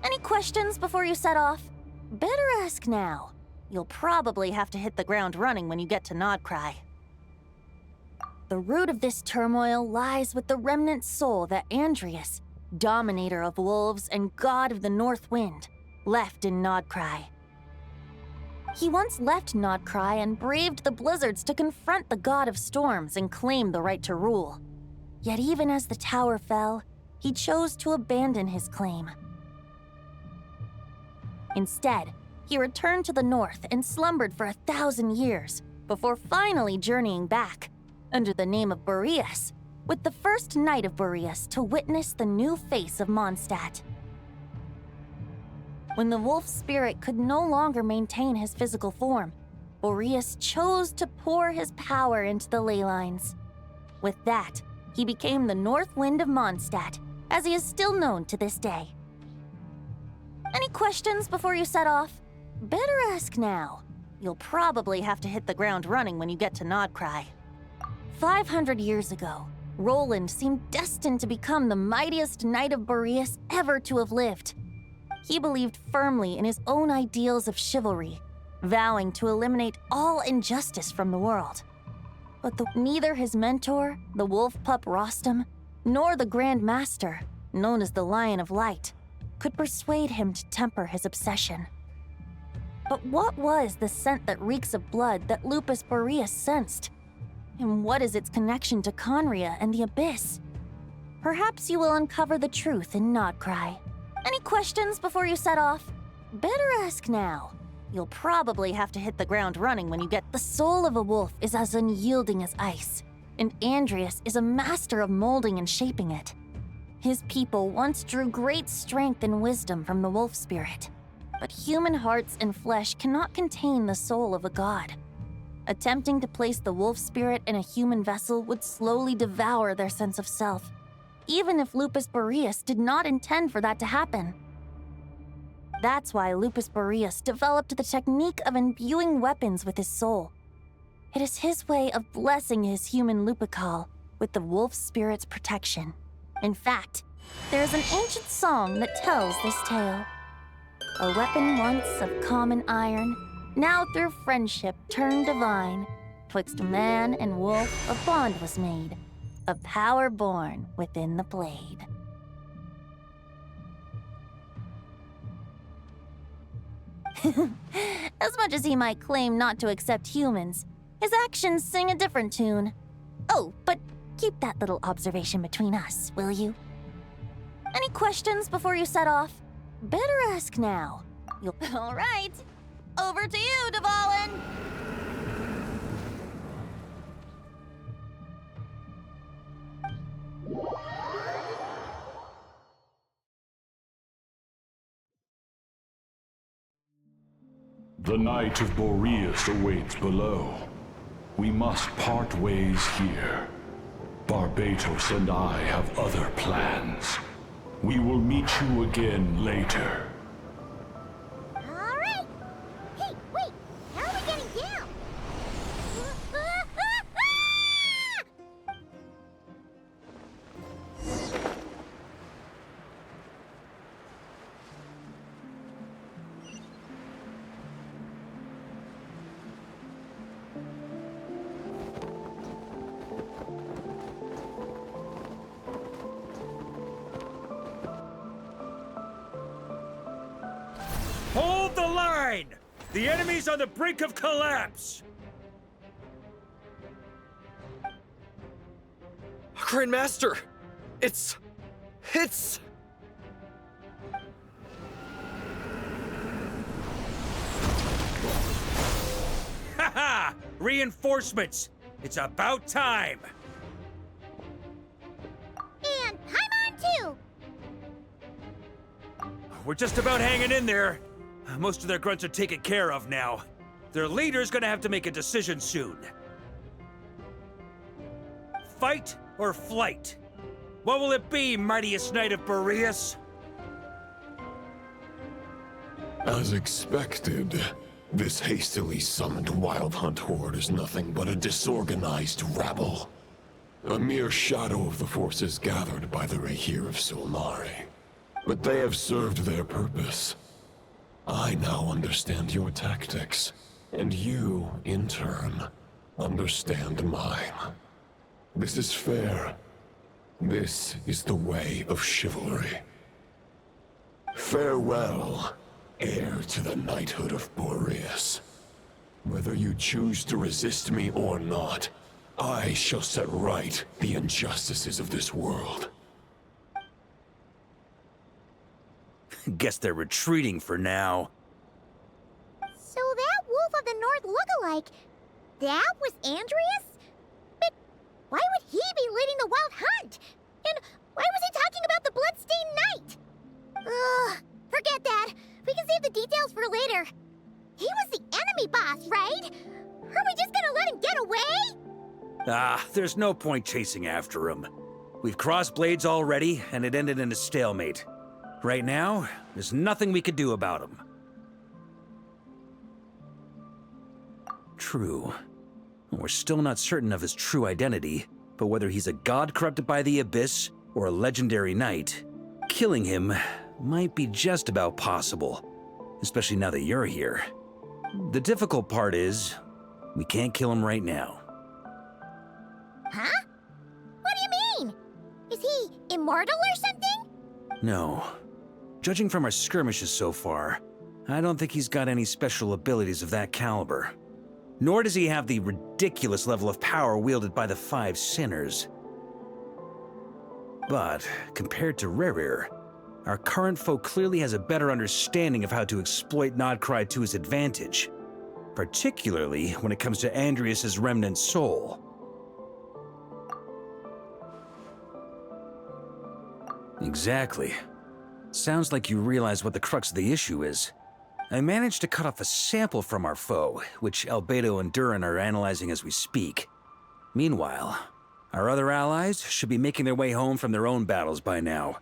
Any questions before you set off? Better ask now. You'll probably have to hit the ground running when you get to Nodcry. The root of this turmoil lies with the remnant soul that Andrias, Dominator of Wolves and God of the North Wind, left in Nodcry. He once left Nodcry and braved the blizzards to confront the God of Storms and claim the right to rule. Yet even as the tower fell, he chose to abandon his claim. Instead, he returned to the north and slumbered for 1,000 years before finally journeying back, under the name of Boreas, with the first Knight of Boreas to witness the new face of Mondstadt. When the wolf spirit could no longer maintain his physical form, Boreas chose to pour his power into the ley lines. With that, he became the North Wind of Mondstadt, as he is still known to this day. Any questions before you set off? Better ask now. You'll probably have to hit the ground running when you get to Nodcry. 500 years ago, Roland seemed destined to become the mightiest Knight of Boreas ever to have lived. He believed firmly in his own ideals of chivalry, vowing to eliminate all injustice from the world. But neither his mentor, the wolf pup Rostam, nor the Grand Master, known as the Lion of Light, could persuade him to temper his obsession. But what was the scent that reeks of blood that Lupus Boreas sensed? And what is its connection to Khaenri'ah and the Abyss? Perhaps you will uncover the truth in Nodcry. Any questions before you set off? Better ask now. You'll probably have to hit the ground running when you get. The soul of a wolf is as unyielding as ice, and Andrias is a master of molding and shaping it. His people once drew great strength and wisdom from the wolf spirit, but human hearts and flesh cannot contain the soul of a god. Attempting to place the wolf spirit in a human vessel would slowly devour their sense of self, even if Lupus Boreas did not intend for that to happen. That's why Lupus Boreas developed the technique of imbuing weapons with his soul. It is his way of blessing his human Lupercal with the wolf spirit's protection. In fact, there is an ancient song that tells this tale. A weapon once of common iron, now through friendship turned divine. Twixt man and wolf a bond was made, a power born within the blade. As much as he might claim not to accept humans, his actions sing a different tune. Oh, but keep that little observation between us, will you? Any questions before you set off? Better ask now. All right. Over to you, Dvalin! The Knight of Boreas awaits below. We must part ways here. Barbatos and I have other plans. We will meet you again later. Alright! Hey, wait! How are we getting down? Hold the line! The enemy's on the brink of collapse! Grandmaster! It's... Haha! Reinforcements! It's about time! And I'm on too! We're just about hanging in there. Most of their grunts are taken care of now. Their leader's gonna have to make a decision soon. Fight or flight? What will it be, mightiest knight of Boreas? As expected, this hastily summoned Wild Hunt horde is nothing but a disorganized rabble. A mere shadow of the forces gathered by the Rehir of Solnari. But they have served their purpose. I now understand your tactics, and you, in turn, understand mine. This is fair. This is the way of chivalry. Farewell, heir to the knighthood of Boreas. Whether you choose to resist me or not, I shall set right the injustices of this world. Guess they're retreating for now. So that Wolf of the North lookalike, that was Andreas? But why would he be leading the Wild Hunt? And why was he talking about the Bloodstained Knight? Ugh, forget that. We can save the details for later. He was the enemy boss, right? Are we just gonna let him get away? Ah, there's no point chasing after him. We've crossed blades already, and it ended in a stalemate. Right now, there's nothing we could do about him. True. We're still not certain of his true identity, but whether he's a god corrupted by the Abyss or a legendary knight, killing him might be just about possible, especially now that you're here. The difficult part is, we can't kill him right now. Huh? What do you mean? Is he immortal or something? No. Judging from our skirmishes so far, I don't think he's got any special abilities of that caliber. Nor does he have the ridiculous level of power wielded by the Five Sinners. But, compared to Khaenri'ah, our current foe clearly has a better understanding of how to exploit Nodcry to his advantage, particularly when it comes to Andreas' remnant soul. Exactly. Sounds like you realize what the crux of the issue is. I managed to cut off a sample from our foe, which Albedo and Durin are analyzing as we speak. Meanwhile, our other allies should be making their way home from their own battles by now.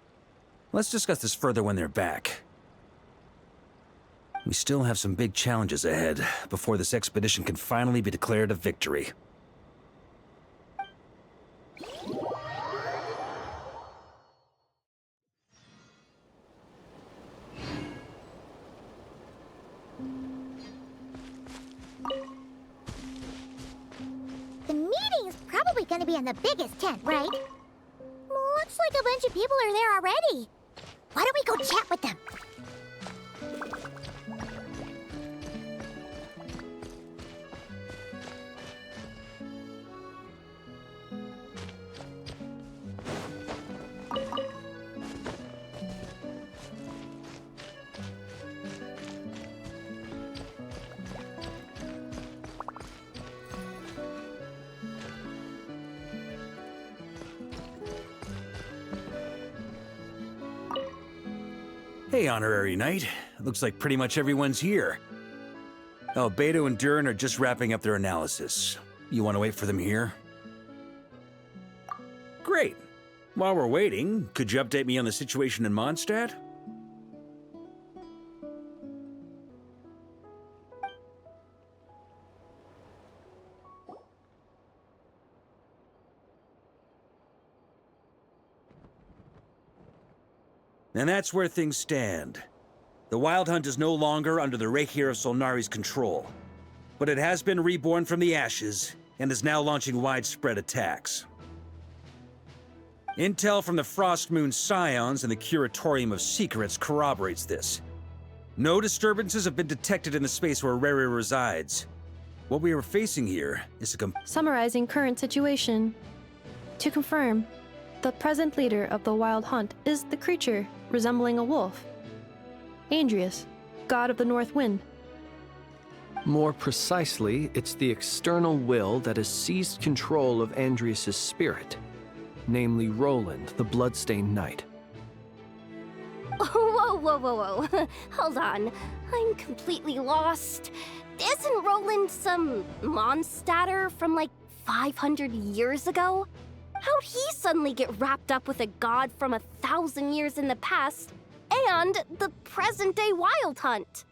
Let's discuss this further when they're back. We still have some big challenges ahead before this expedition can finally be declared a victory. The meeting's probably gonna be in the biggest tent, right? Looks like a bunch of people are there already. Why don't we go chat with them? Hey, Honorary Knight. Looks like pretty much everyone's here. Albedo and Durin are just wrapping up their analysis. You want to wait for them here? Great. While we're waiting, could you update me on the situation in Mondstadt? And that's where things stand. The Wild Hunt is no longer under the Khaenri'ah of Solnari's control, but it has been reborn from the ashes and is now launching widespread attacks. Intel from the Frostmoon Scions and the Curatorium of Secrets corroborates this. No disturbances have been detected in the space where Khaenri'ah resides. What we are facing here is a Summarizing current situation. To confirm, the present leader of the Wild Hunt is the creature resembling a wolf. Andrius, god of the North Wind. More precisely, it's the external will that has seized control of Andrius' spirit, namely Roland, the Bloodstained Knight. Whoa, whoa, whoa, whoa. Hold on. I'm completely lost. Isn't Roland some Mondstadter from like 500 years ago? How'd he suddenly get wrapped up with a god from 1,000 years in the past and the present-day Wild Hunt?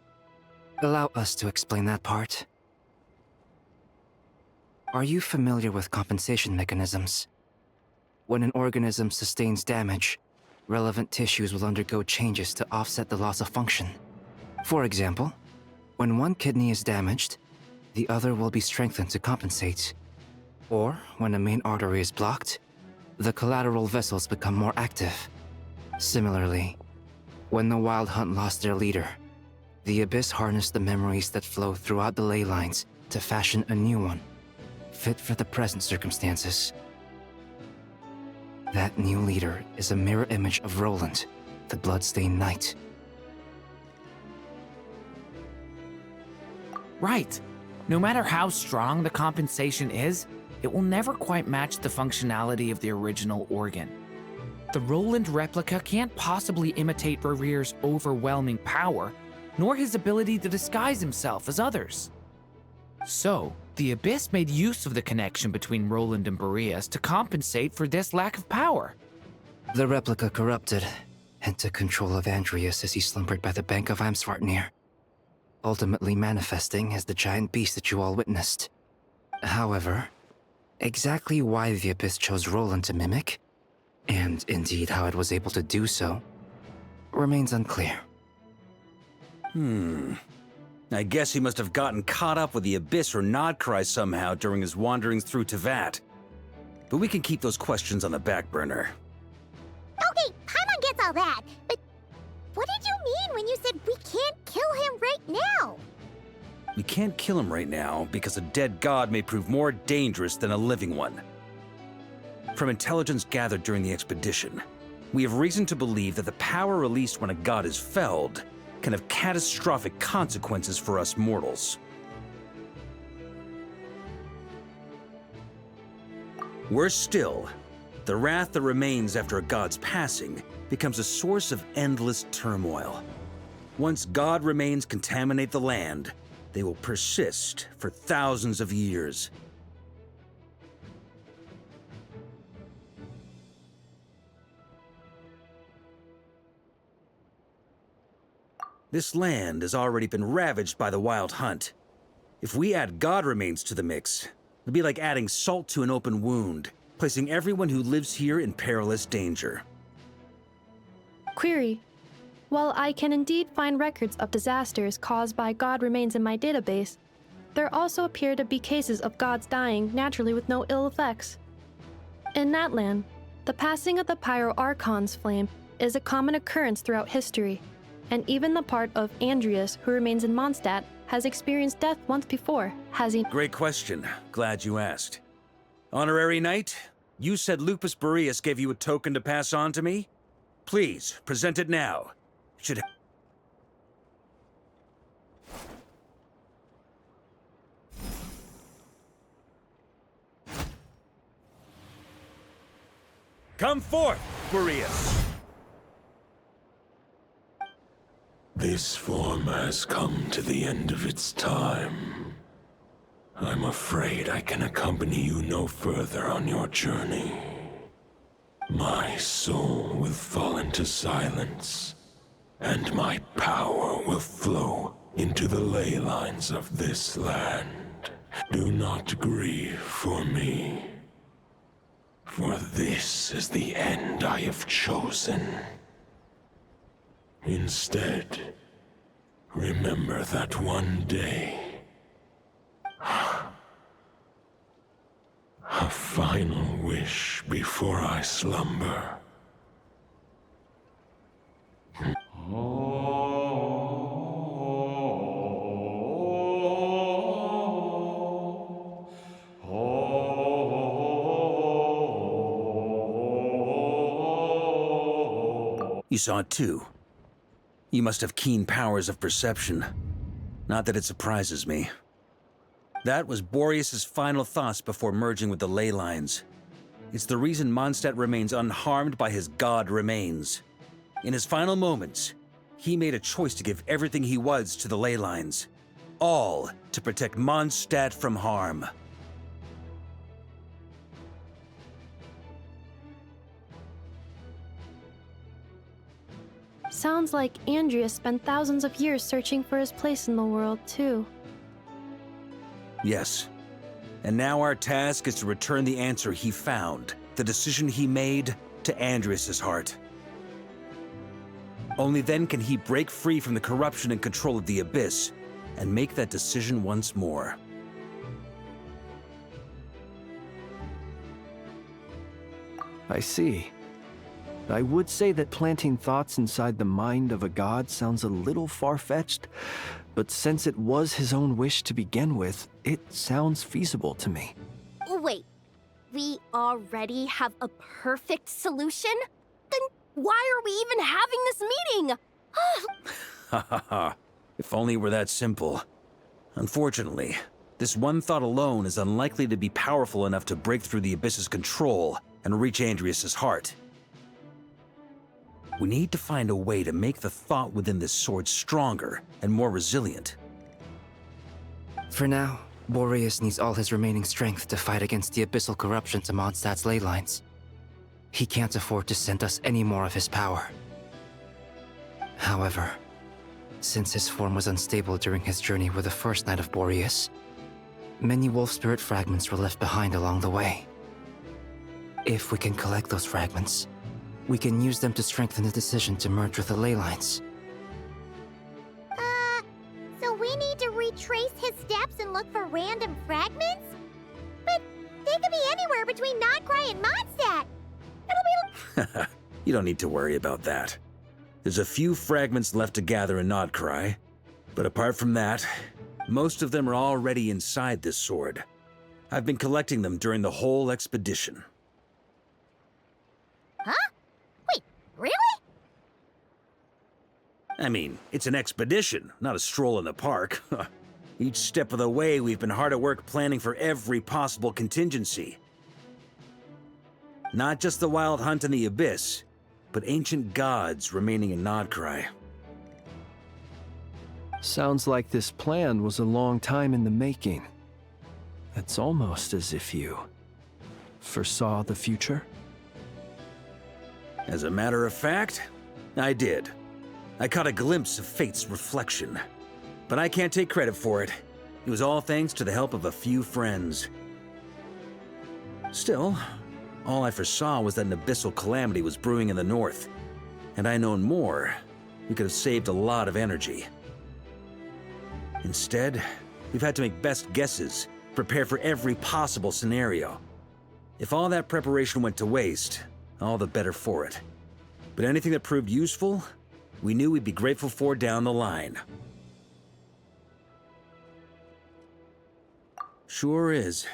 Allow us to explain that part. Are you familiar with compensation mechanisms? When an organism sustains damage, relevant tissues will undergo changes to offset the loss of function. For example, when one kidney is damaged, the other will be strengthened to compensate. Or, when a main artery is blocked, the collateral vessels become more active. Similarly, when the Wild Hunt lost their leader, the Abyss harnessed the memories that flow throughout the ley lines to fashion a new one, fit for the present circumstances. That new leader is a mirror image of Roland, the Bloodstained Knight. Right. No matter how strong the compensation is, it will never quite match the functionality of the original organ. The Roland replica can't possibly imitate Khaenri'ah's overwhelming power, nor his ability to disguise himself as others. So, the Abyss made use of the connection between Roland and Boreas to compensate for this lack of power. The replica corrupted and took control of Andrius as he slumbered by the bank of Amsvartnir, ultimately manifesting as the giant beast that you all witnessed. However, exactly why the Abyss chose Roland to mimic, and indeed how it was able to do so, remains unclear. I guess he must have gotten caught up with the Abyss or Nodcry somehow during his wanderings through Teyvat. But we can keep those questions on the back burner. Okay, Paimon gets all that, but what did you mean when you said we can't kill him right now? We can't kill him right now because a dead god may prove more dangerous than a living one. From intelligence gathered during the expedition, we have reason to believe that the power released when a god is felled can have catastrophic consequences for us mortals. Worse still, the wrath that remains after a god's passing becomes a source of endless turmoil. Once god remains contaminate the land, they will persist for thousands of years. This land has already been ravaged by the Wild Hunt. If we add god remains to the mix, it'd be like adding salt to an open wound, placing everyone who lives here in perilous danger. Query. While I can indeed find records of disasters caused by god remains in my database, there also appear to be cases of gods dying naturally with no ill effects. In that land, the passing of the Pyro Archon's flame is a common occurrence throughout history, and even the part of Andrius who remains in Mondstadt has experienced death once before, has he? Great question. Glad you asked. Honorary Knight, you said Lupus Boreas gave you a token to pass on to me? Please, present it now. Should... Come forth, Boreas! This form has come to the end of its time. I'm afraid I can accompany you no further on your journey. my soul will fall into silence, and my power will flow into the ley lines of this land. Do not grieve for me, for this is the end I have chosen. Instead, remember that one day, a final wish before I slumber. You saw it too. You must have keen powers of perception. Not that it surprises me. That was Boreas's final thoughts before merging with the ley lines. It's the reason Mondstadt remains unharmed by his god remains. In his final moments, he made a choice to give everything he was to the ley lines. All to protect Mondstadt from harm. Sounds like Andreas spent thousands of years searching for his place in the world, too. Yes. And now our task is to return the answer he found, the decision he made, to Andreas's heart. Only then can he break free from the corruption and control of the Abyss, and make that decision once more. I see. I would say that planting thoughts inside the mind of a god sounds a little far-fetched, but since it was his own wish to begin with, it sounds feasible to me. Wait, we already have a perfect solution? Then why are we even having this meeting? Ha ha ha. If only it were that simple. Unfortunately, this one thought alone is unlikely to be powerful enough to break through the Abyss's control and reach Andreas's heart. We need to find a way to make the thought within this sword stronger and more resilient. For now, Boreas needs all his remaining strength to fight against the abyssal corruption to Mondstadt's ley lines. He can't afford to send us any more of his power. However, since his form was unstable during his journey with the first Knight of Boreas, many wolf spirit fragments were left behind along the way. If we can collect those fragments, we can use them to strengthen the decision to merge with the ley lines. So we need to retrace his steps and look for random fragments? But they could be anywhere between Nodcry and Mondstadt. It'll be... You don't need to worry about that. There's a few fragments left to gather in Nodcry, but apart from that, most of them are already inside this sword. I've been collecting them during the whole expedition. Huh? Wait, really? I mean, it's an expedition, not a stroll in the park. Each step of the way, we've been hard at work planning for every possible contingency. Not just the Wild Hunt in the Abyss, but ancient gods remaining in Nodcry. Sounds like this plan was a long time in the making. It's almost as if you foresaw the future. As a matter of fact, I did. I caught a glimpse of fate's reflection. But I can't take credit for it. It was all thanks to the help of a few friends. Still, all I foresaw was that an abyssal calamity was brewing in the north. Had I known more, we could have saved a lot of energy. Instead, we've had to make best guesses, prepare for every possible scenario. If all that preparation went to waste, all the better for it. But anything that proved useful, we knew we'd be grateful for down the line. Sure is.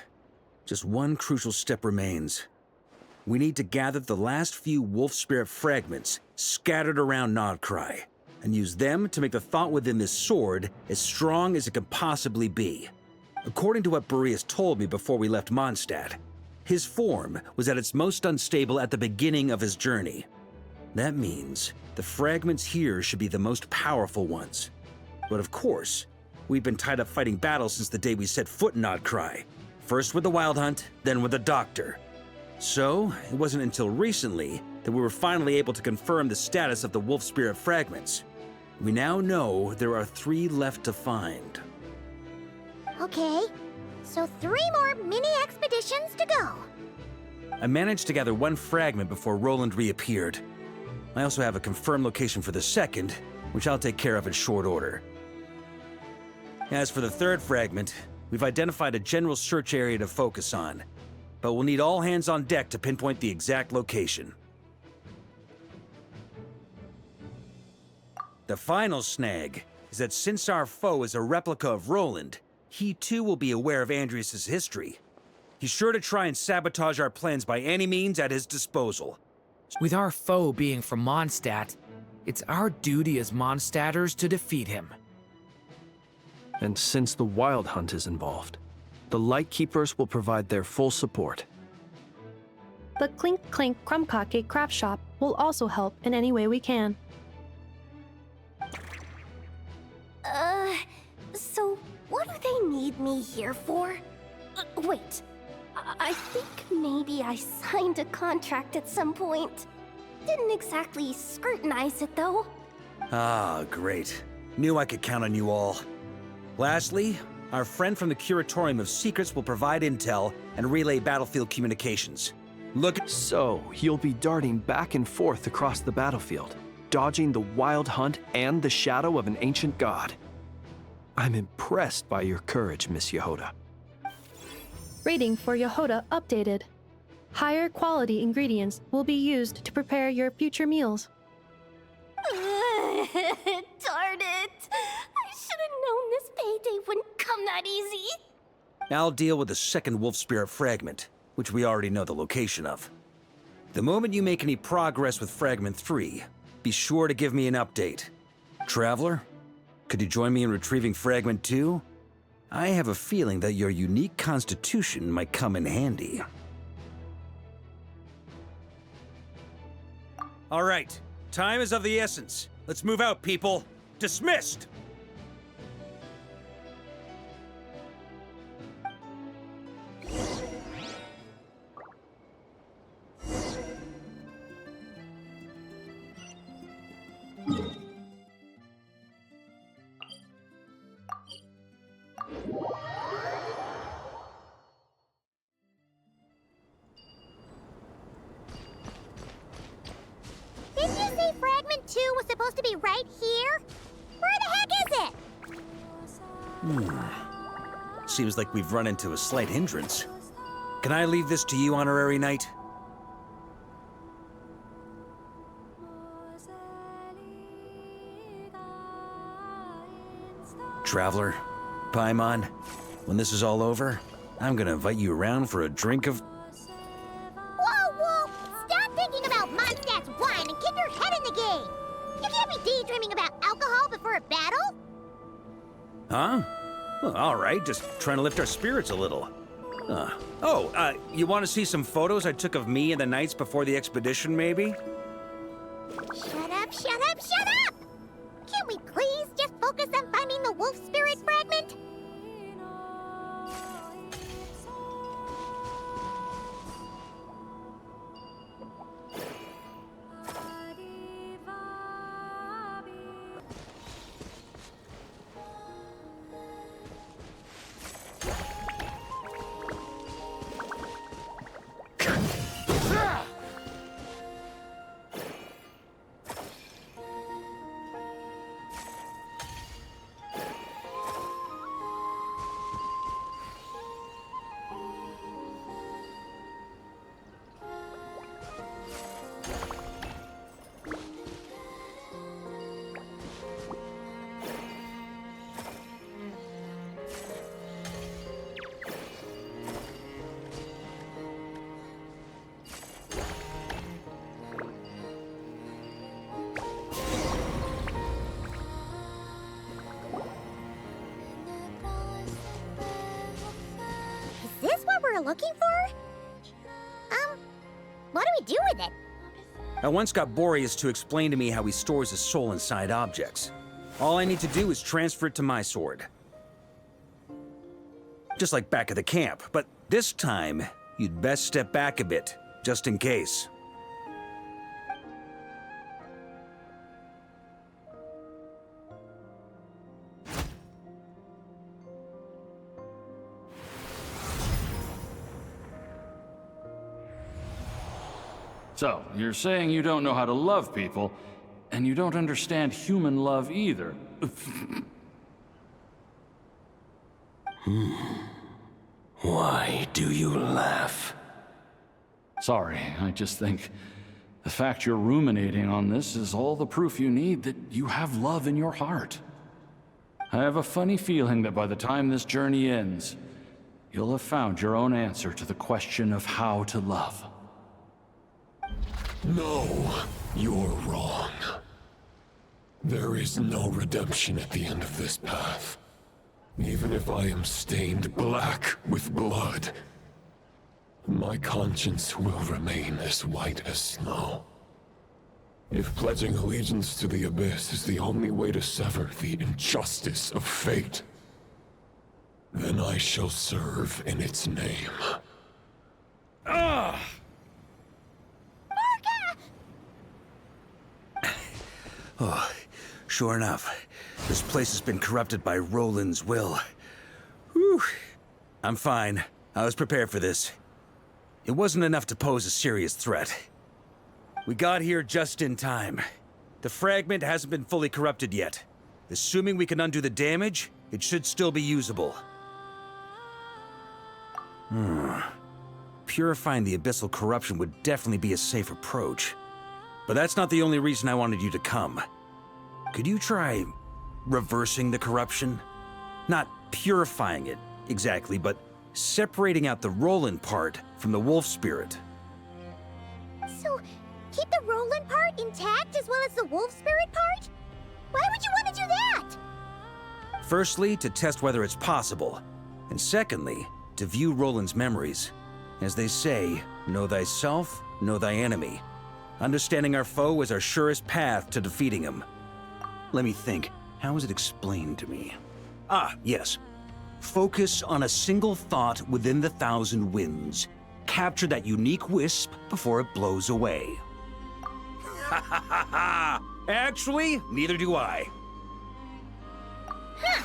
Just one crucial step remains. We need to gather the last few wolf spirit fragments scattered around Nodcry, and use them to make the thought within this sword as strong as it can possibly be. According to what Boreas told me before we left Mondstadt, his form was at its most unstable at the beginning of his journey. That means the fragments here should be the most powerful ones. But of course, we've been tied up fighting battles since the day we set foot in Nodcry. First with the Wild Hunt, then with the Doctor. So, it wasn't until recently that we were finally able to confirm the status of the Wolf Spirit fragments. We now know there are 3 left to find. Okay, so 3 more mini expeditions to go. I managed to gather 1 fragment before Roland reappeared. I also have a confirmed location for the second, which I'll take care of in short order. As for the 3rd fragment, we've identified a general search area to focus on, but we'll need all hands on deck to pinpoint the exact location. The final snag is that since our foe is a replica of Roland, he too will be aware of Andrias' history. He's sure to try and sabotage our plans by any means at his disposal. With our foe being from Mondstadt, it's our duty as Mondstadters to defeat him. And since the Wild Hunt is involved, the Lightkeepers will provide their full support. The Clink Clink Krumkake craft shop will also help in any way we can. So what do they need me here for? Wait, I think maybe I signed a contract at some point. Didn't exactly scrutinize it, though. Ah, great. Knew I could count on you all. Lastly, our friend from the Curatorium of Secrets will provide intel and relay battlefield communications. So, you'll be darting back and forth across the battlefield, dodging the Wild Hunt and the shadow of an ancient god. I'm impressed by your courage, Miss Yehoda. Rating for Yehoda updated. Higher quality ingredients will be used to prepare your future meals. Darn it! I should have known this payday wouldn't come that easy. I'll deal with the second Wolf Spirit fragment, which we already know the location of. The moment you make any progress with Fragment 3, be sure to give me an update. Traveler, could you join me in retrieving Fragment 2? I have a feeling that your unique constitution might come in handy. All right, time is of the essence. Let's move out, people. Dismissed! Didn't you say Fragment 2 was supposed to be right here? Where the heck is it? Seems like we've run into a slight hindrance. Can I leave this to you, Honorary Knight? Traveler, Paimon, when this is all over, I'm gonna invite you around for a drink of... Whoa! Stop thinking about Mondstadt's wine and get your head in the game! You can't be daydreaming about alcohol before a battle? Huh? Well, all right, just trying to lift our spirits a little. You want to see some photos I took of me and the knights before the expedition, maybe? Shut up! Can't we please just focus on finding the Wolf Spirit fragment? Looking for? What do we do with it? I once got Boreas to explain to me how he stores his soul inside objects. All I need to do is transfer it to my sword. Just like back at the camp, but this time, you'd best step back a bit. just in case. So, you're saying you don't know how to love people, and you don't understand human love either. Why do you laugh? Sorry, I just think the fact you're ruminating on this is all the proof you need that you have love in your heart. I have a funny feeling that by the time this journey ends, you'll have found your own answer to the question of how to love. No, you're wrong. There is no redemption at the end of this path. Even if I am stained black with blood, my conscience will remain as white as snow. If pledging allegiance to the Abyss is the only way to sever the injustice of fate, then I shall serve in its name. Ugh! Oh, sure enough. This place has been corrupted by Roland's will. Whew. I'm fine. I was prepared for this. It wasn't enough to pose a serious threat. We got here just in time. The fragment hasn't been fully corrupted yet. Assuming we can undo the damage, it should still be usable. Purifying the abyssal corruption would definitely be a safe approach. But that's not the only reason I wanted you to come. Could you try reversing the corruption? Not purifying it, exactly, but separating out the Roland part from the wolf spirit. So, keep the Roland part intact as well as the wolf spirit part? Why would you want to do that? Firstly, to test whether it's possible. And secondly, to view Roland's memories. As they say, know thyself, know thy enemy. Understanding our foe is our surest path to defeating him. Let me think. How was it explained to me? Ah, yes. Focus on a single thought within the 1,000 winds. Capture that unique wisp before it blows away. Ha ha ha ha! Actually, neither do I. Huh.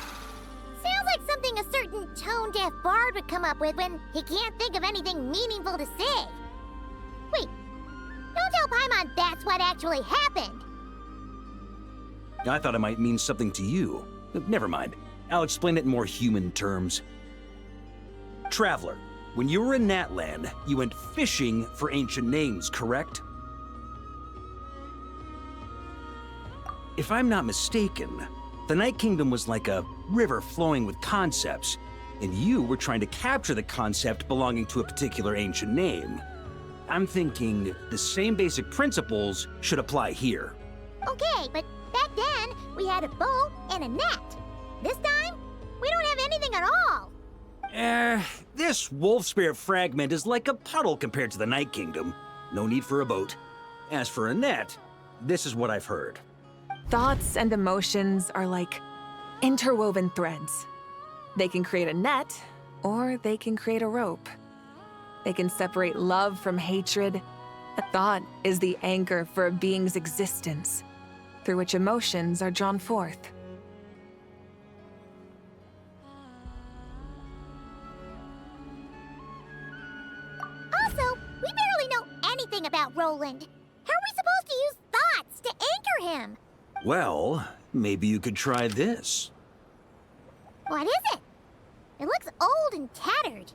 Sounds like something a certain tone-deaf bard would come up with when he can't think of anything meaningful to say. Wait. Don't tell Paimon that's what actually happened! I thought it might mean something to you. Never mind. I'll explain it in more human terms. Traveler, when you were in Natland, you went fishing for ancient names, correct? If I'm not mistaken, the Night Kingdom was like a river flowing with concepts, and you were trying to capture the concept belonging to a particular ancient name. I'm thinking the same basic principles should apply here. Okay, but back then, we had a bow and a net. This time, we don't have anything at all. This wolf spirit fragment is like a puddle compared to the Night Kingdom. No need for a boat. As for a net, this is what I've heard. Thoughts and emotions are like interwoven threads. They can create a net, or they can create a rope. They can separate love from hatred. A thought is the anchor for a being's existence, through which emotions are drawn forth. Also, we barely know anything about Roland. How are we supposed to use thoughts to anchor him? Well, maybe you could try this. What is it? It looks old and tattered.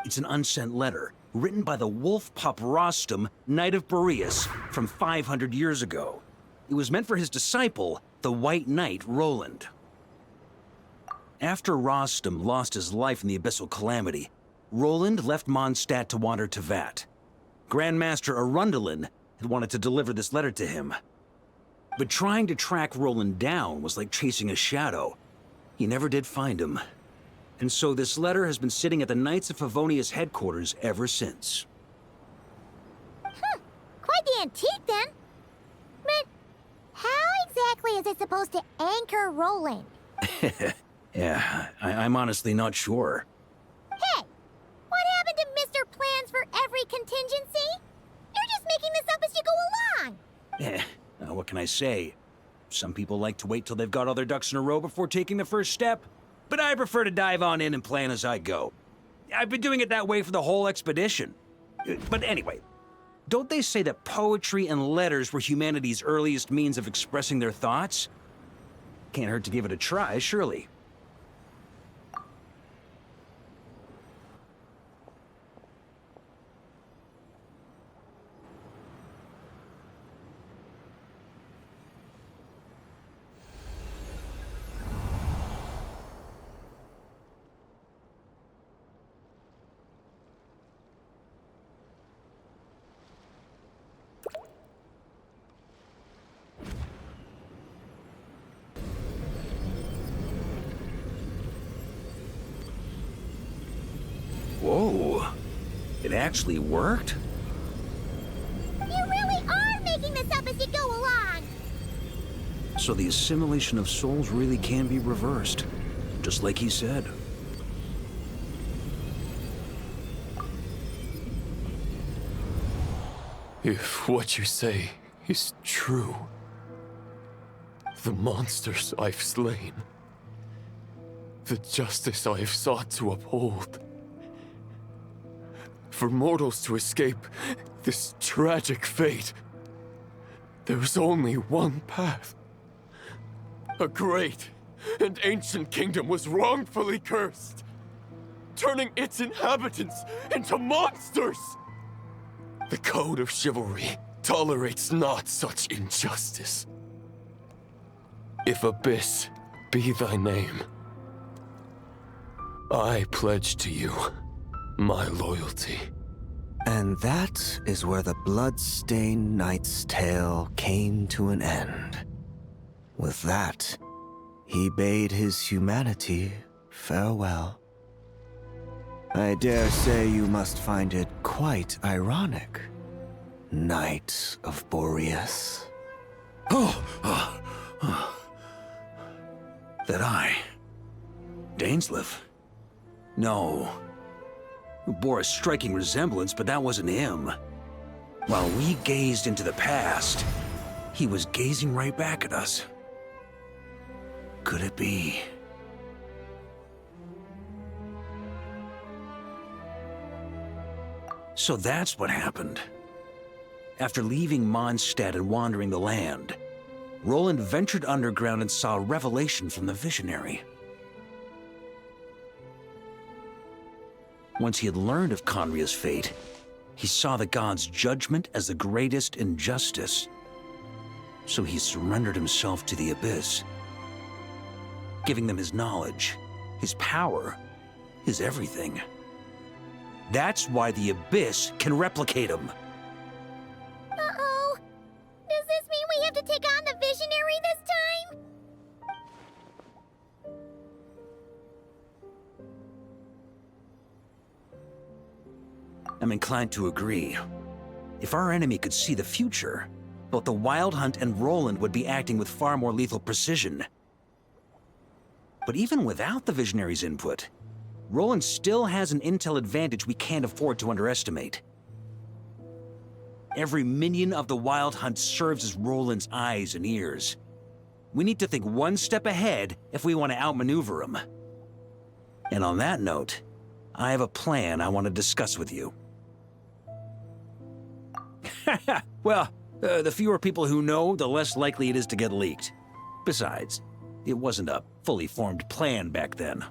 It's an unsent letter, written by the wolf pup Rostam, Knight of Boreas, from 500 years ago. It was meant for his disciple, the White Knight Roland. After Rostam lost his life in the Abyssal Calamity, Roland left Mondstadt to wander to Vat. Grandmaster Arundelen had wanted to deliver this letter to him. But trying to track Roland down was like chasing a shadow. He never did find him. And so this letter has been sitting at the Knights of Favonius headquarters ever since. Quite the antique then. But how exactly is it supposed to anchor Roland? Yeah, I'm honestly not sure. Hey, what happened to Mr. Plans for every contingency? what can I say? Some people like to wait till they've got all their ducks in a row before taking the first step, but I prefer to dive on in and plan as I go. I've been doing it that way for the whole expedition. But anyway, don't they say that poetry and letters were humanity's earliest means of expressing their thoughts? Can't hurt to give it a try, surely. Whoa, it actually worked? You really are making this up as you go along! So the assimilation of souls really can be reversed, just like he said. If what you say is true, the monsters I've slain, the justice I have sought to uphold, for mortals to escape this tragic fate, there's only one path. A great and ancient kingdom was wrongfully cursed, turning its inhabitants into monsters! The code of chivalry tolerates not such injustice. If Abyss be thy name, I pledge to you my loyalty. And that is where the blood-stained knight's tale came to an end. With that, he bade his humanity farewell. I dare say you must find it quite ironic, Knight of Boreas. That I... Dainsleif? No. Bore a striking resemblance, but that wasn't him. While we gazed into the past, he was gazing right back at us. Could it be? So that's what happened. After leaving Mondstadt and wandering the land, Roland ventured underground and saw a revelation from the Visionary. Once he had learned of Khaenri'ah's fate, he saw the gods' judgment as the greatest injustice. So he surrendered himself to the Abyss, giving them his knowledge, his power, his everything. That's why the Abyss can replicate him. Uh-oh. Does this mean we have to take on the Visionary this time? I'm inclined to agree. If our enemy could see the future, both the Wild Hunt and Roland would be acting with far more lethal precision. But even without the Visionary's input, Roland still has an intel advantage we can't afford to underestimate. Every minion of the Wild Hunt serves as Roland's eyes and ears. We need to think one step ahead if we want to outmaneuver him. And on that note, I have a plan I want to discuss with you. Well, the fewer people who know, the less likely it is to get leaked. Besides, it wasn't a fully formed plan back then.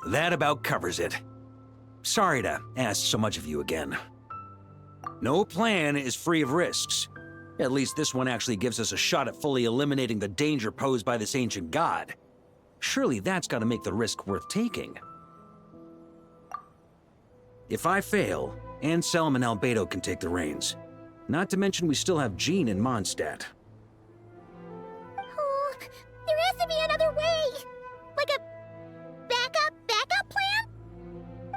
That about covers it. Sorry to ask so much of you again. No plan is free of risks. At least this one actually gives us a shot at fully eliminating the danger posed by this ancient god. Surely that's got to make the risk worth taking. If I fail, Anselm and Albedo can take the reins. Not to mention we still have Jean in Mondstadt. Oh, there has to be another way! Like a backup plan?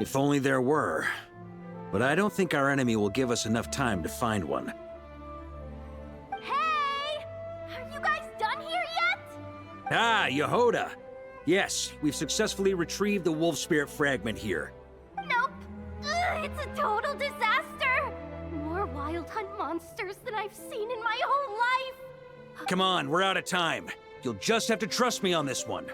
If only there were. But I don't think our enemy will give us enough time to find one. Hey! Are you guys done here yet? Ah, Yehoda! Yes, we've successfully retrieved the Wolf Spirit fragment here. Nope. Ugh, it's a total disaster! wild hunt monsters than I've seen in my whole life! Come on, we're out of time. You'll just have to trust me on this one.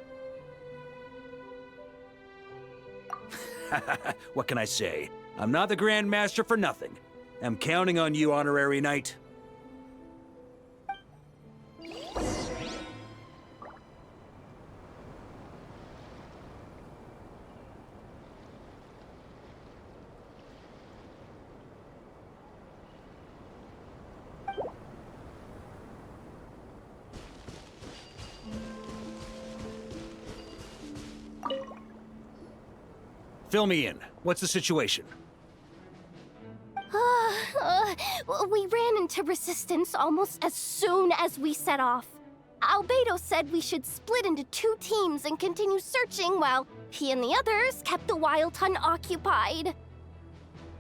What can I say? I'm not the Grand Master for nothing. I'm counting on you, Honorary Knight. Fill me in. What's the situation? We ran into resistance almost as soon as we set off. Albedo said we should split into 2 teams and continue searching while he and the others kept the wild hunt occupied.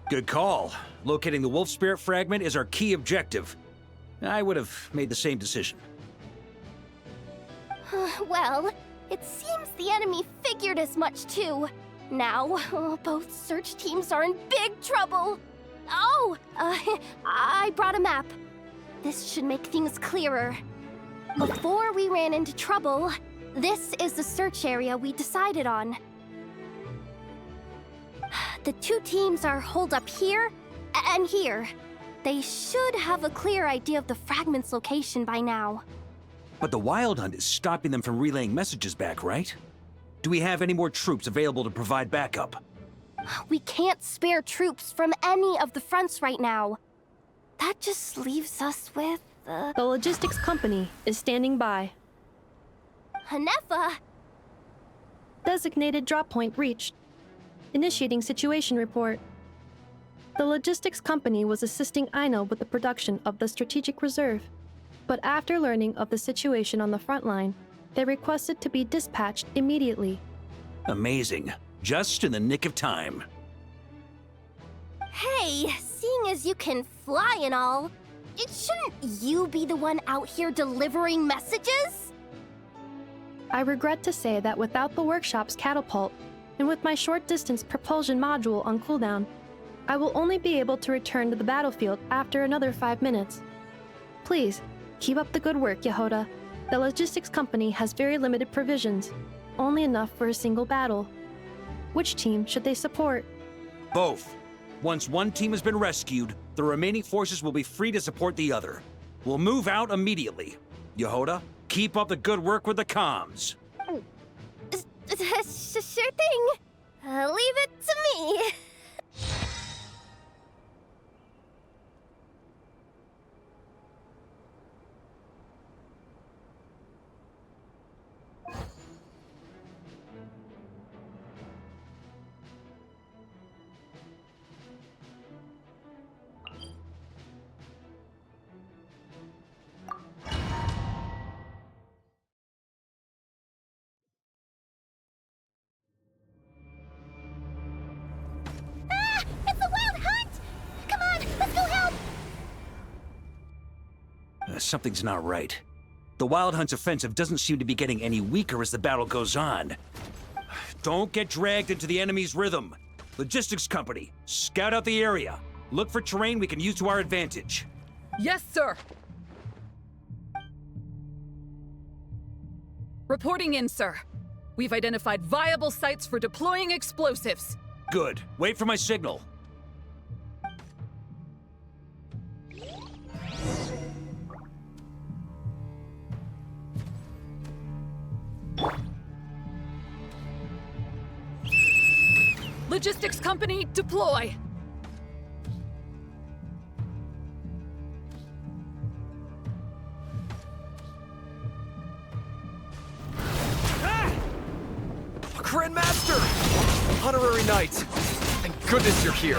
Good call. Locating the wolf spirit fragment is our key objective. I would have made the same decision. Well, it seems the enemy figured as much too. Now, both search teams are in big trouble. Oh, I brought a map. This should make things clearer. Before we ran into trouble, this is the search area we decided on. The 2 teams are holed up here and here. They should have a clear idea of the fragment's location by now. But the Wild Hunt is stopping them from relaying messages back, right? Do we have any more troops available to provide backup? We can't spare troops from any of the fronts right now. That just leaves us with... The logistics company is standing by. Hanefa! Designated drop point reached. Initiating situation report. The logistics company was assisting Aino with the production of the strategic reserve. But after learning of the situation on the front line, they requested to be dispatched immediately. Amazing. Just in the nick of time. Hey, seeing as you can fly and all, shouldn't you be the one out here delivering messages? I regret to say that without the workshop's catapult, and with my short-distance propulsion module on cooldown, I will only be able to return to the battlefield after another 5 minutes. Please, keep up the good work, Yehoda. The logistics company has very limited provisions, only enough for a single battle. Which team should they support? Both. Once one team has been rescued, the remaining forces will be free to support the other. We'll move out immediately. Yehoda, keep up the good work with the comms. Sure thing. Leave it to me. Something's not right. The Wild Hunt's offensive doesn't seem to be getting any weaker as the battle goes on. Don't get dragged into the enemy's rhythm. Logistics company, scout out the area. Look for terrain we can use to our advantage. Yes, sir. Reporting in, sir. We've identified viable sites for deploying explosives. Good. Wait for my signal. Logistics company, deploy! Grandmaster! Honorary Knight! Thank goodness you're here.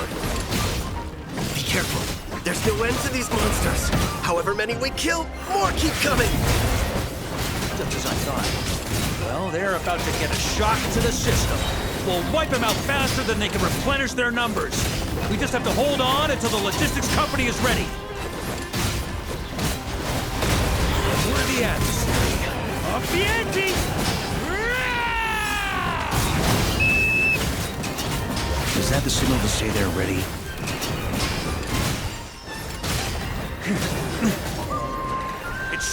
Be careful. There's no end to these monsters. However many we kill, more keep coming! Just as I thought. Well, they're about to get a shock to the system. We'll wipe them out faster than they can replenish their numbers. We just have to hold on until the logistics company is ready. We're the adversary. Up the ante! Is that the signal to say they're ready?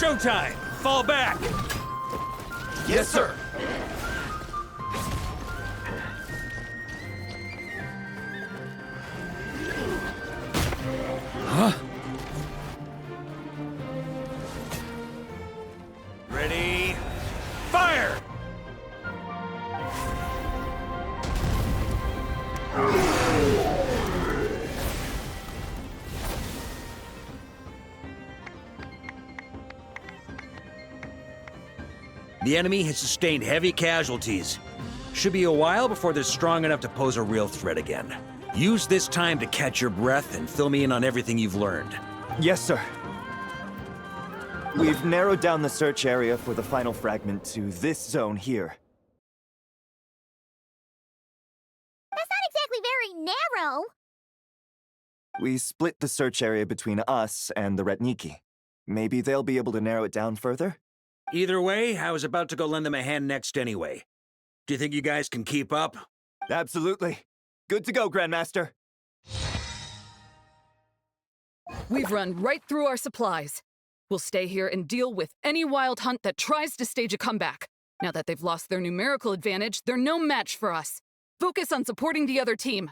showtime! Fall back! Yes, sir! Huh? Ready? Fire! The enemy has sustained heavy casualties. Should be a while before they're strong enough to pose a real threat again. Use this time to catch your breath and fill me in on everything you've learned. Yes, sir. We've narrowed down the search area for the final fragment to this zone here. That's not exactly very narrow. We split the search area between us and the Retniki. Maybe they'll be able to narrow it down further? Either way, I was about to go lend them a hand next anyway. Do you think you guys can keep up? Absolutely. Good to go, Grandmaster. We've run right through our supplies. We'll stay here and deal with any wild hunt that tries to stage a comeback. Now that they've lost their numerical advantage, they're no match for us. Focus on supporting the other team.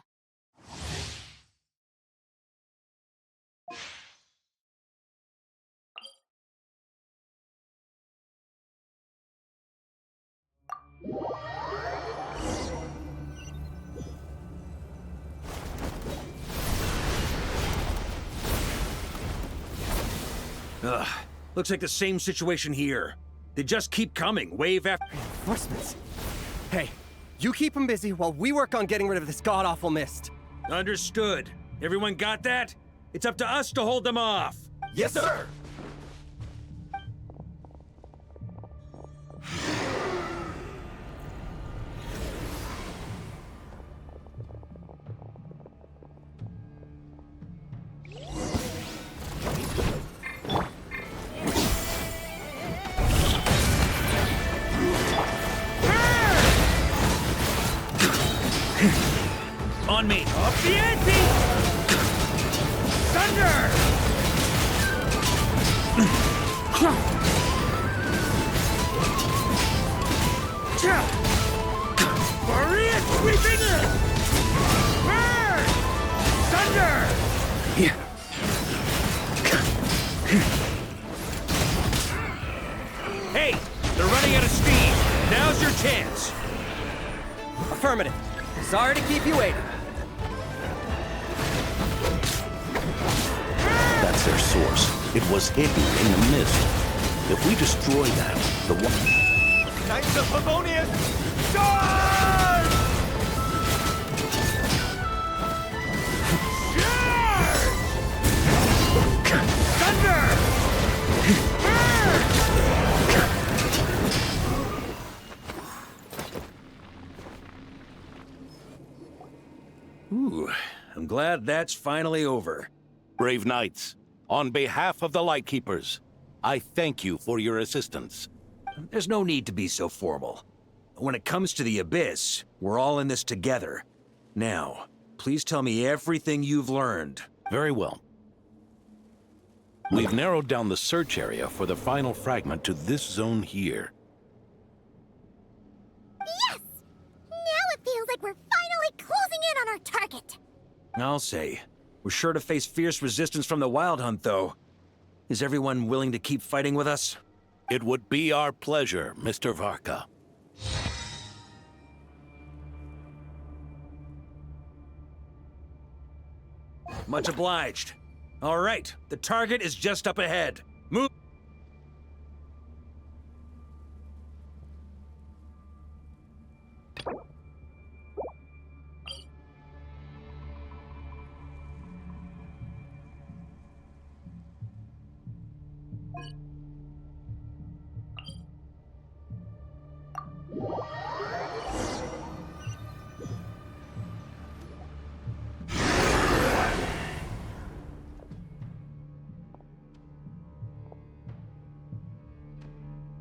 Ugh. Looks like the same situation here. They just keep coming, wave after... Reinforcements. Hey, you keep them busy while we work on getting rid of this god-awful mist. Understood. Everyone got that? It's up to us to hold them off. Yes, sir! On me! Up the ante! Thunder! Maria sweeping in! Burn! Thunder! Hey! They're running out of steam! Now's your chance! Affirmative. Sorry to keep you waiting. That's their source. It was hidden in the mist. If we destroy that, the Knights of Favonius, charge! Ooh, I'm glad that's finally over. Brave knights, on behalf of the Lightkeepers, I thank you for your assistance. There's no need to be so formal. When it comes to the Abyss, we're all in this together. Now, please tell me everything you've learned. Very well. We've narrowed down the search area for the final fragment to this zone here. Yes! Now it feels like we're finally closing in on our target. I'll say. We're sure to face fierce resistance from the Wild Hunt, though. Is everyone willing to keep fighting with us? It would be our pleasure, Mr. Varka. Much obliged. All right, the target is just up ahead. Move!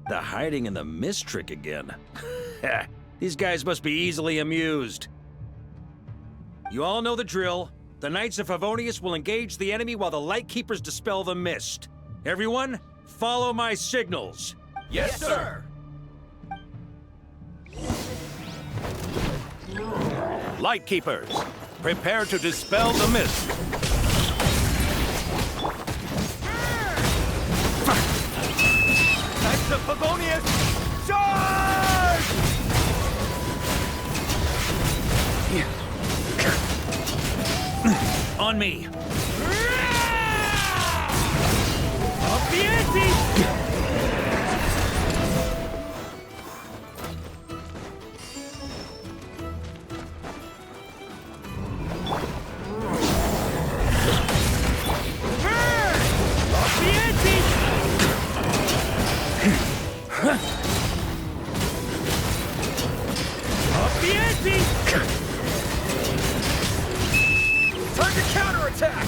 The hiding in the mist trick again. These guys must be easily amused. You all know the drill. The Knights of Favonius will engage the enemy while the Lightkeepers dispel the mist. Everyone, follow my signals. Yes, sir! Lightkeepers, prepare to dispel the mist. Knights of Favonius, charge! On me. Up the ante! Time to counterattack!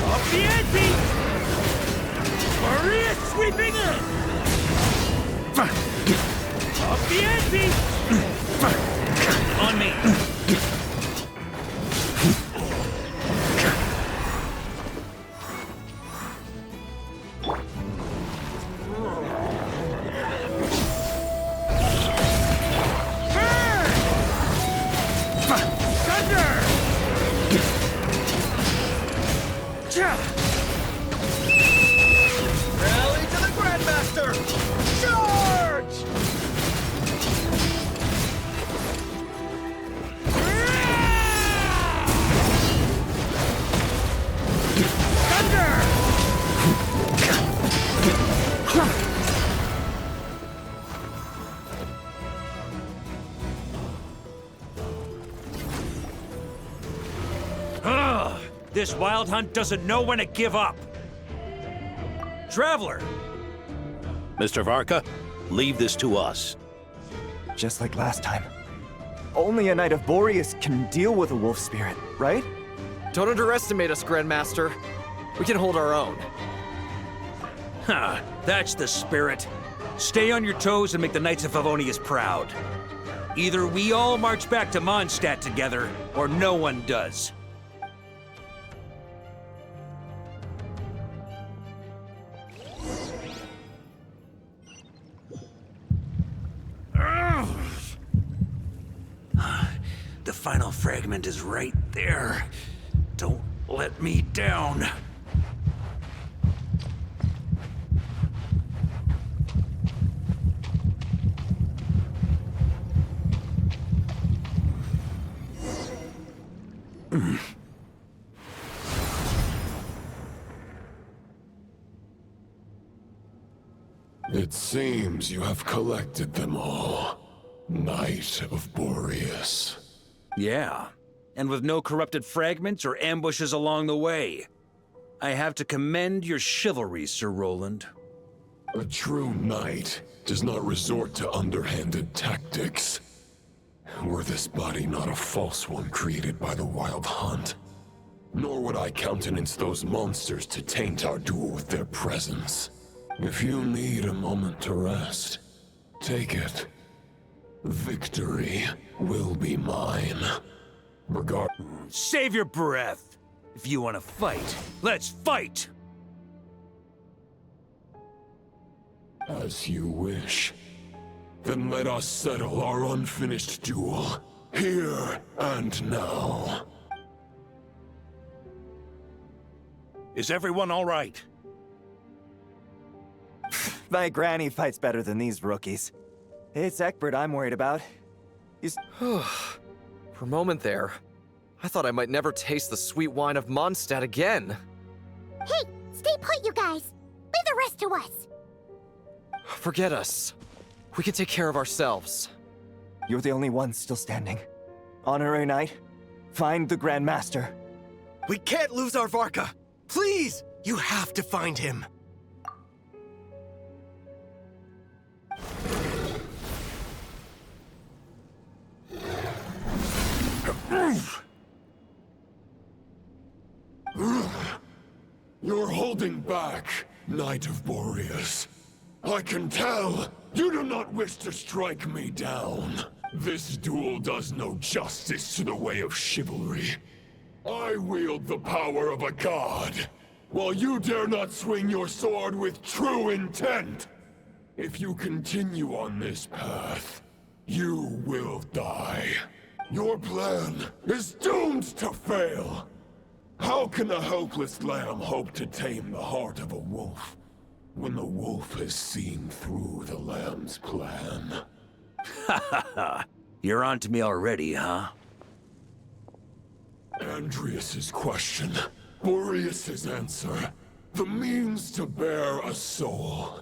Up the ante! Maria sweeping in! Up the ante! On me. Rally to the Grandmaster! Charge! Ugh, this wild hunt doesn't know when to give up. Traveler! Mr. Varka, leave this to us. Just like last time. Only a Knight of Boreas can deal with a wolf spirit, right? Don't underestimate us, Grandmaster. We can hold our own. Huh, that's the spirit. Stay on your toes and make the Knights of Favonius proud. Either we all march back to Mondstadt together, or no one does. The final fragment is right there. Don't let me down. It seems you have collected them all, Knight of Boreas. Yeah, and with no corrupted fragments or ambushes along the way. I have to commend your chivalry, Sir Roland. A true knight does not resort to underhanded tactics. Were this body not a false one created by the Wild Hunt, nor would I countenance those monsters to taint our duel with their presence. If you need a moment to rest, take it. Victory will be mine. Save your breath! If you want to fight, let's fight! As you wish. Then let us settle our unfinished duel, here and now. Is everyone all right? My granny fights better than these rookies. It's Egbert I'm worried about. He's... For a moment there, I thought I might never taste the sweet wine of Mondstadt again. Hey, stay put, you guys. Leave the rest to us. Forget us. We can take care of ourselves. You're the only one still standing. Honorary Knight, find the Grand Master. We can't lose our Varka! Please! You have to find him! You're holding back, Knight of Boreas. I can tell you do not wish to strike me down. This duel does no justice to the way of chivalry. I wield the power of a god, while you dare not swing your sword with true intent. If you continue on this path, you will die. Your plan is doomed to fail. How can a helpless lamb hope to tame the heart of a wolf, when the wolf has seen through the lamb's plan? Ha ha ha! You're on to me already, huh? Andreas's question, Boreas's answer, the means to bear a soul.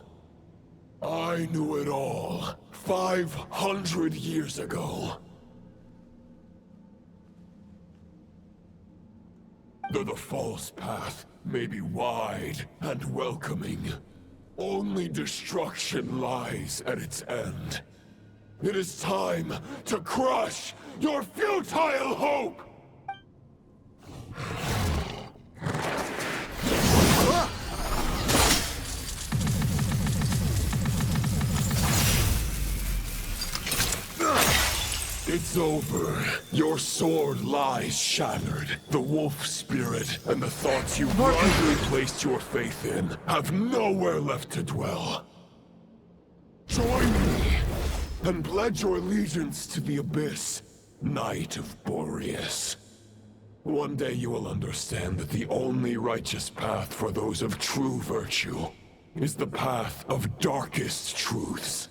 I knew it all 500 years ago. Though the false path may be wide and welcoming, only destruction lies at its end. It is time to crush your futile hope! It's over. Your sword lies shattered. The wolf spirit and the thoughts you blindly placed your faith in have nowhere left to dwell. Join me and pledge your allegiance to the Abyss, Knight of Boreas. One day you will understand that the only righteous path for those of true virtue is the path of darkest truths.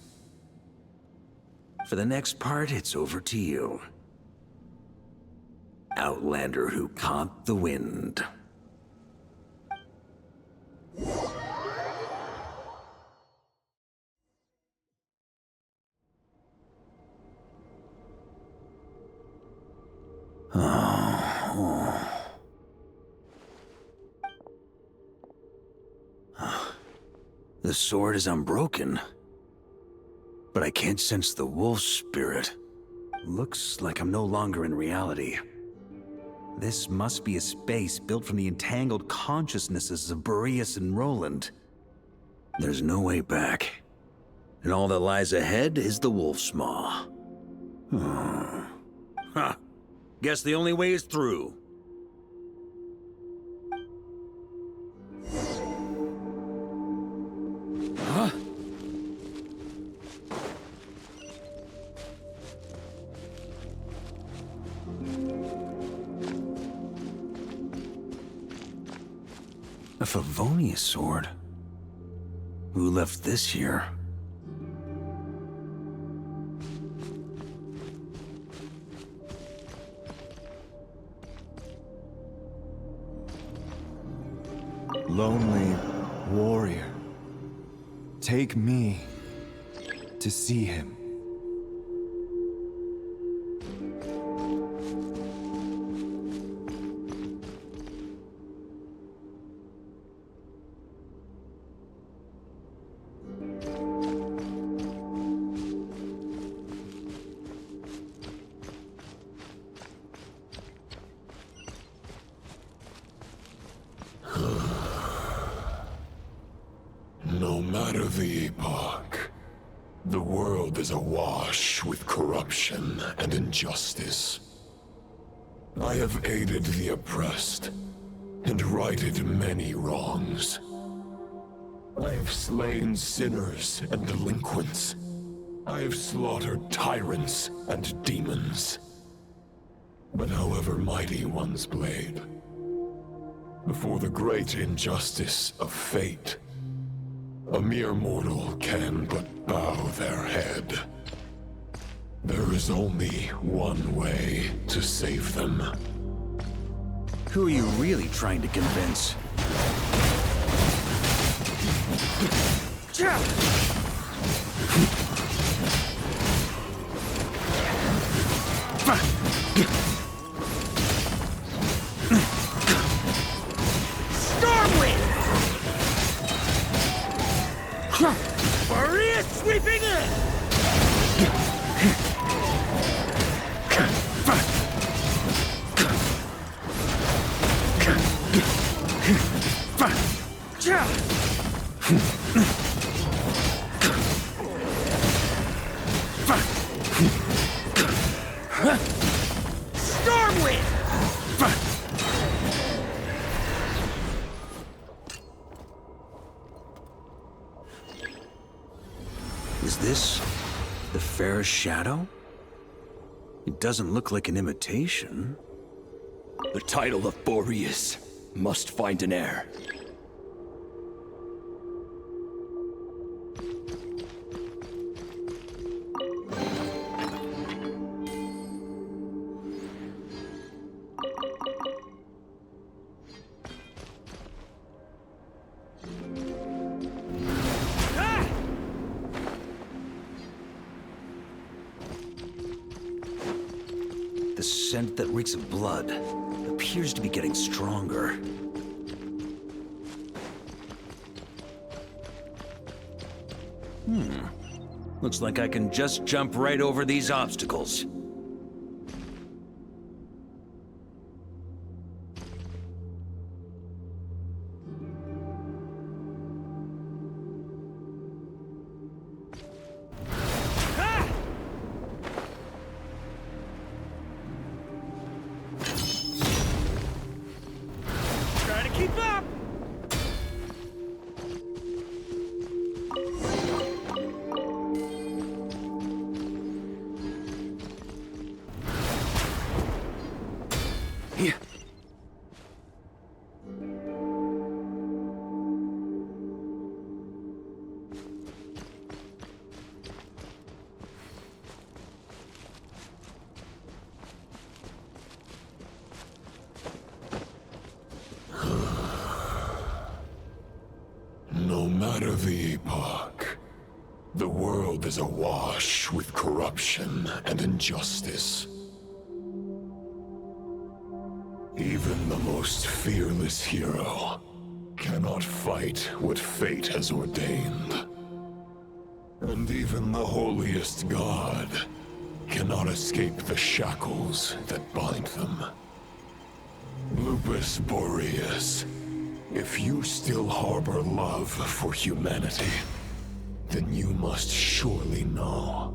For the next part, it's over to you. Outlander who caught the wind. The sword is unbroken, but I can't sense the wolf spirit. Looks like I'm no longer in reality. This must be a space built from the entangled consciousnesses of Boreas and Roland. There's no way back, and all that lies ahead is the wolf's maw. Huh. Guess the only way is through. Huh? A Favonius sword? Who left this here? Lonely warrior, take me to see him. No matter the epoch, the world is awash with corruption and injustice. I have aided the oppressed and righted many wrongs. I have slain sinners and delinquents. I have slaughtered tyrants and demons. But however mighty one's blade, before the great injustice of fate, a mere mortal can but bow their head. There is only one way to save them. Who are you really trying to convince? Boreas sweeping in! Stormwind! Is this the fairest shadow? It doesn't look like an imitation. The title of Boreas must find an heir. The scent that reeks of blood appears to be getting stronger. Looks like I can just jump right over these obstacles. No matter the epoch, the world is awash with corruption and injustice. Even the most fearless hero cannot fight what fate has ordained. And even the holiest god cannot escape the shackles that bind them. Lupus Boreas, if you still harbor love for humanity, then you must surely know.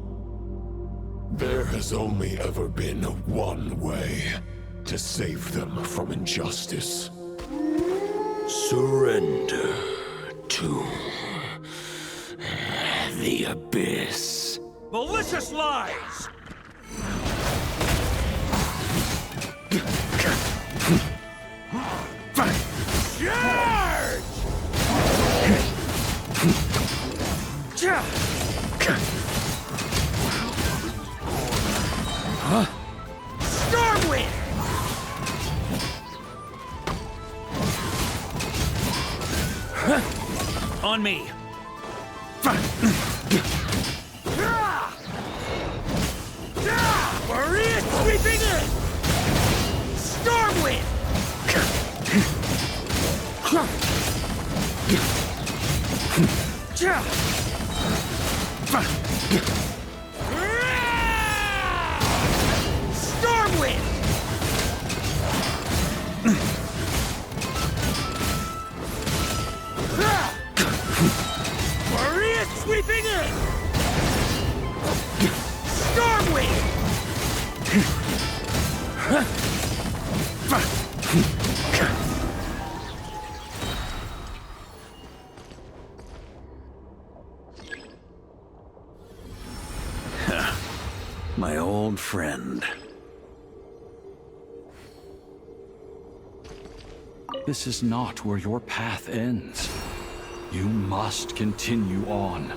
There has only ever been one way to save them from injustice. Surrender to the abyss. Malicious lies! Charge! Stormwind! On me! Maria sweeping in! Stormwind! Stormwind! Maria sweeping in! Stormwind! My old friend. This is not where your path ends. You must continue on.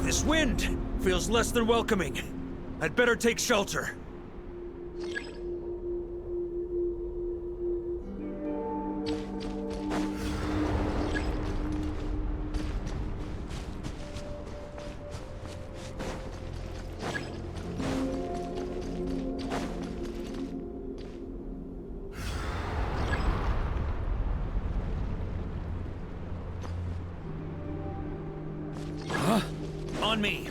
This wind feels less than welcoming. I'd better take shelter. On me!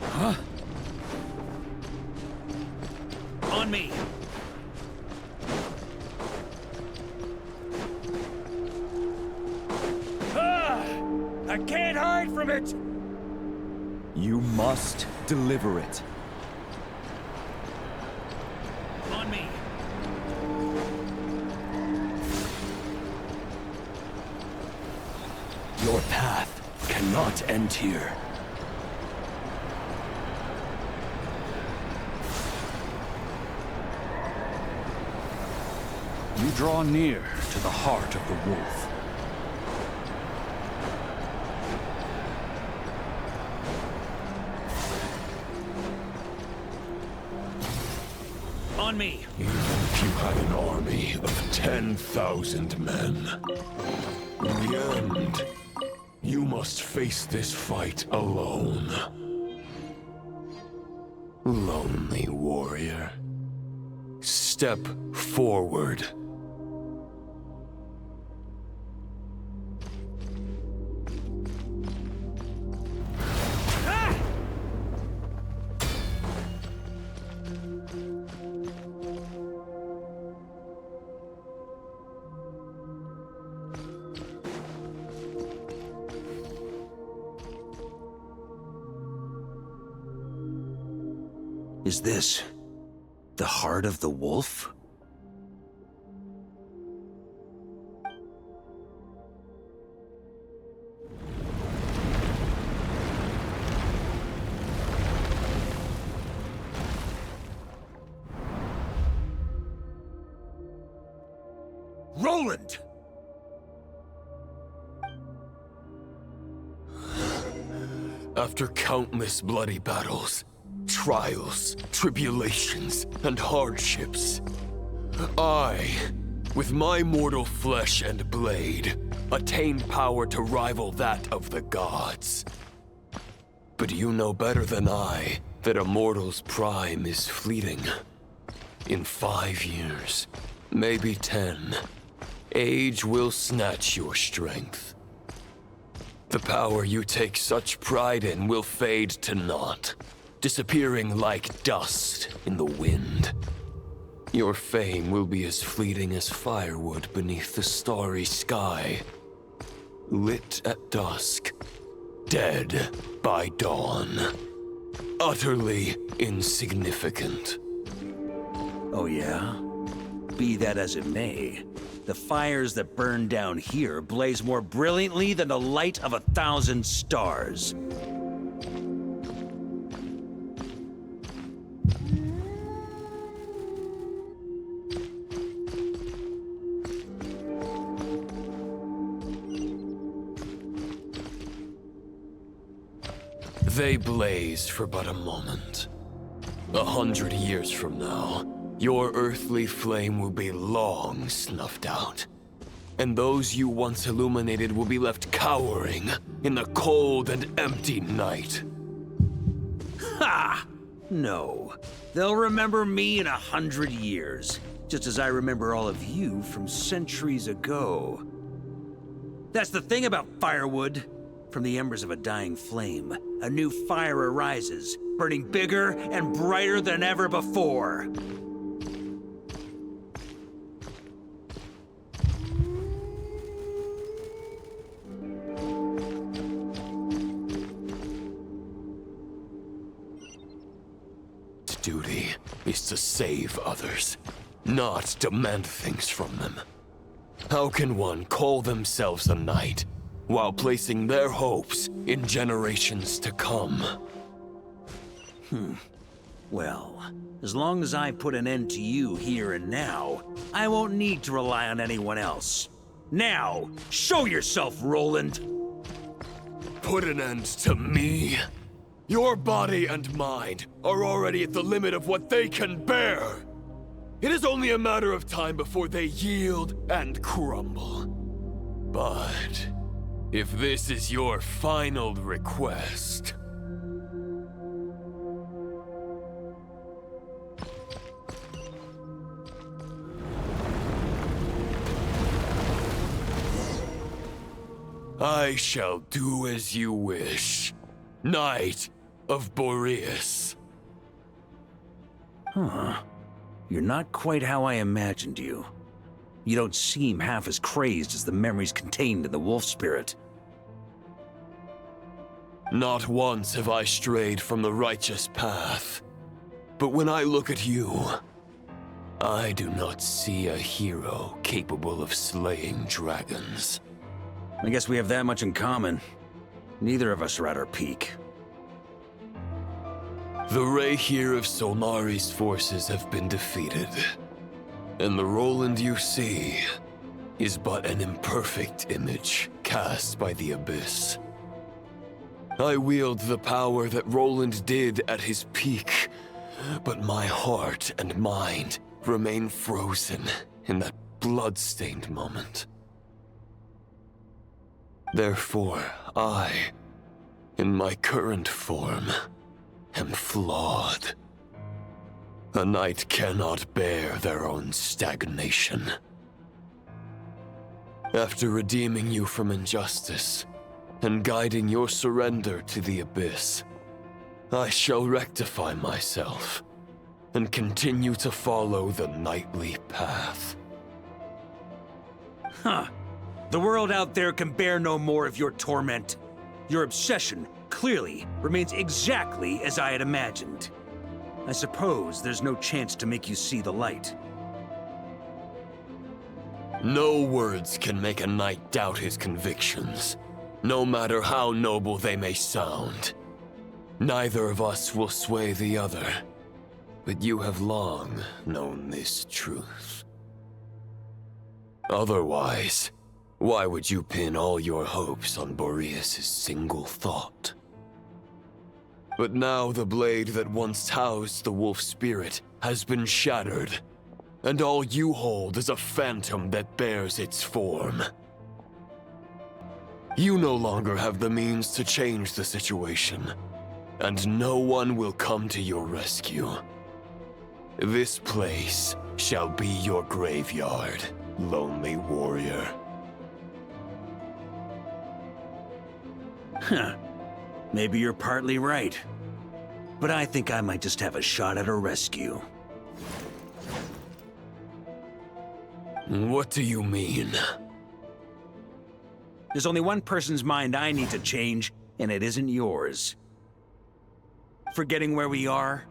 Huh? On me! Ah! can't hide from it! You must deliver it. On me. Your path cannot end here. You draw near to the heart of the wolf. On me. Even if you had an army of 10,000 men, in the end, you must face this fight alone. Lonely warrior. Step forward. Is this the heart of the wolf? Roland! After countless bloody battles, trials, tribulations, and hardships, I, with my mortal flesh and blade, attained power to rival that of the gods. But you know better than I that a mortal's prime is fleeting. In 5 years, maybe 10, age will snatch your strength. The power you take such pride in will fade to naught, disappearing like dust in the wind. Your fame will be as fleeting as firewood beneath the starry sky, lit at dusk, dead by dawn, utterly insignificant. Oh yeah? Be that as it may, the fires that burn down here blaze more brilliantly than the light of 1,000 stars. They blaze for but a moment. 100 years from now, your earthly flame will be long snuffed out. And those you once illuminated will be left cowering in the cold and empty night. Ha! No. They'll remember me in 100 years, just as I remember all of you from centuries ago. That's the thing about firewood. From the embers of a dying flame, a new fire arises, burning bigger and brighter than ever before. Duty is to save others, not demand things from them. How can one call themselves a knight while placing their hopes in generations to come? Well, as long as I put an end to you here and now, I won't need to rely on anyone else. Now, show yourself, Roland! Put an end to me? Your body and mind are already at the limit of what they can bear. It is only a matter of time before they yield and crumble. But if this is your final request, I shall do as you wish, Knight of Boreas. Huh. You're not quite how I imagined you. You don't seem half as crazed as the memories contained in the wolf spirit. Not once have I strayed from the righteous path. But when I look at you, I do not see a hero capable of slaying dragons. I guess we have that much in common. Neither of us are at our peak. The Rayhir of Solmari's forces have been defeated, and the Roland you see is but an imperfect image cast by the Abyss. I wield the power that Roland did at his peak, but my heart and mind remain frozen in that blood-stained moment. Therefore, I, in my current form, am flawed. A knight cannot bear their own stagnation. After redeeming you from injustice and guiding your surrender to the Abyss, I shall rectify myself and continue to follow the knightly path. Huh. The world out there can bear no more of your torment. Your obsession, clearly, remains exactly as I had imagined. I suppose there's no chance to make you see the light. No words can make a knight doubt his convictions, no matter how noble they may sound. Neither of us will sway the other, but you have long known this truth. Otherwise, why would you pin all your hopes on Boreas' single thought? But now the blade that once housed the wolf spirit has been shattered, and all you hold is a phantom that bears its form. You no longer have the means to change the situation, and no one will come to your rescue. This place shall be your graveyard, lonely warrior. Huh. Maybe you're partly right. But I think I might just have a shot at a rescue. What do you mean? There's only one person's mind I need to change, and it isn't yours. Forgetting where we are?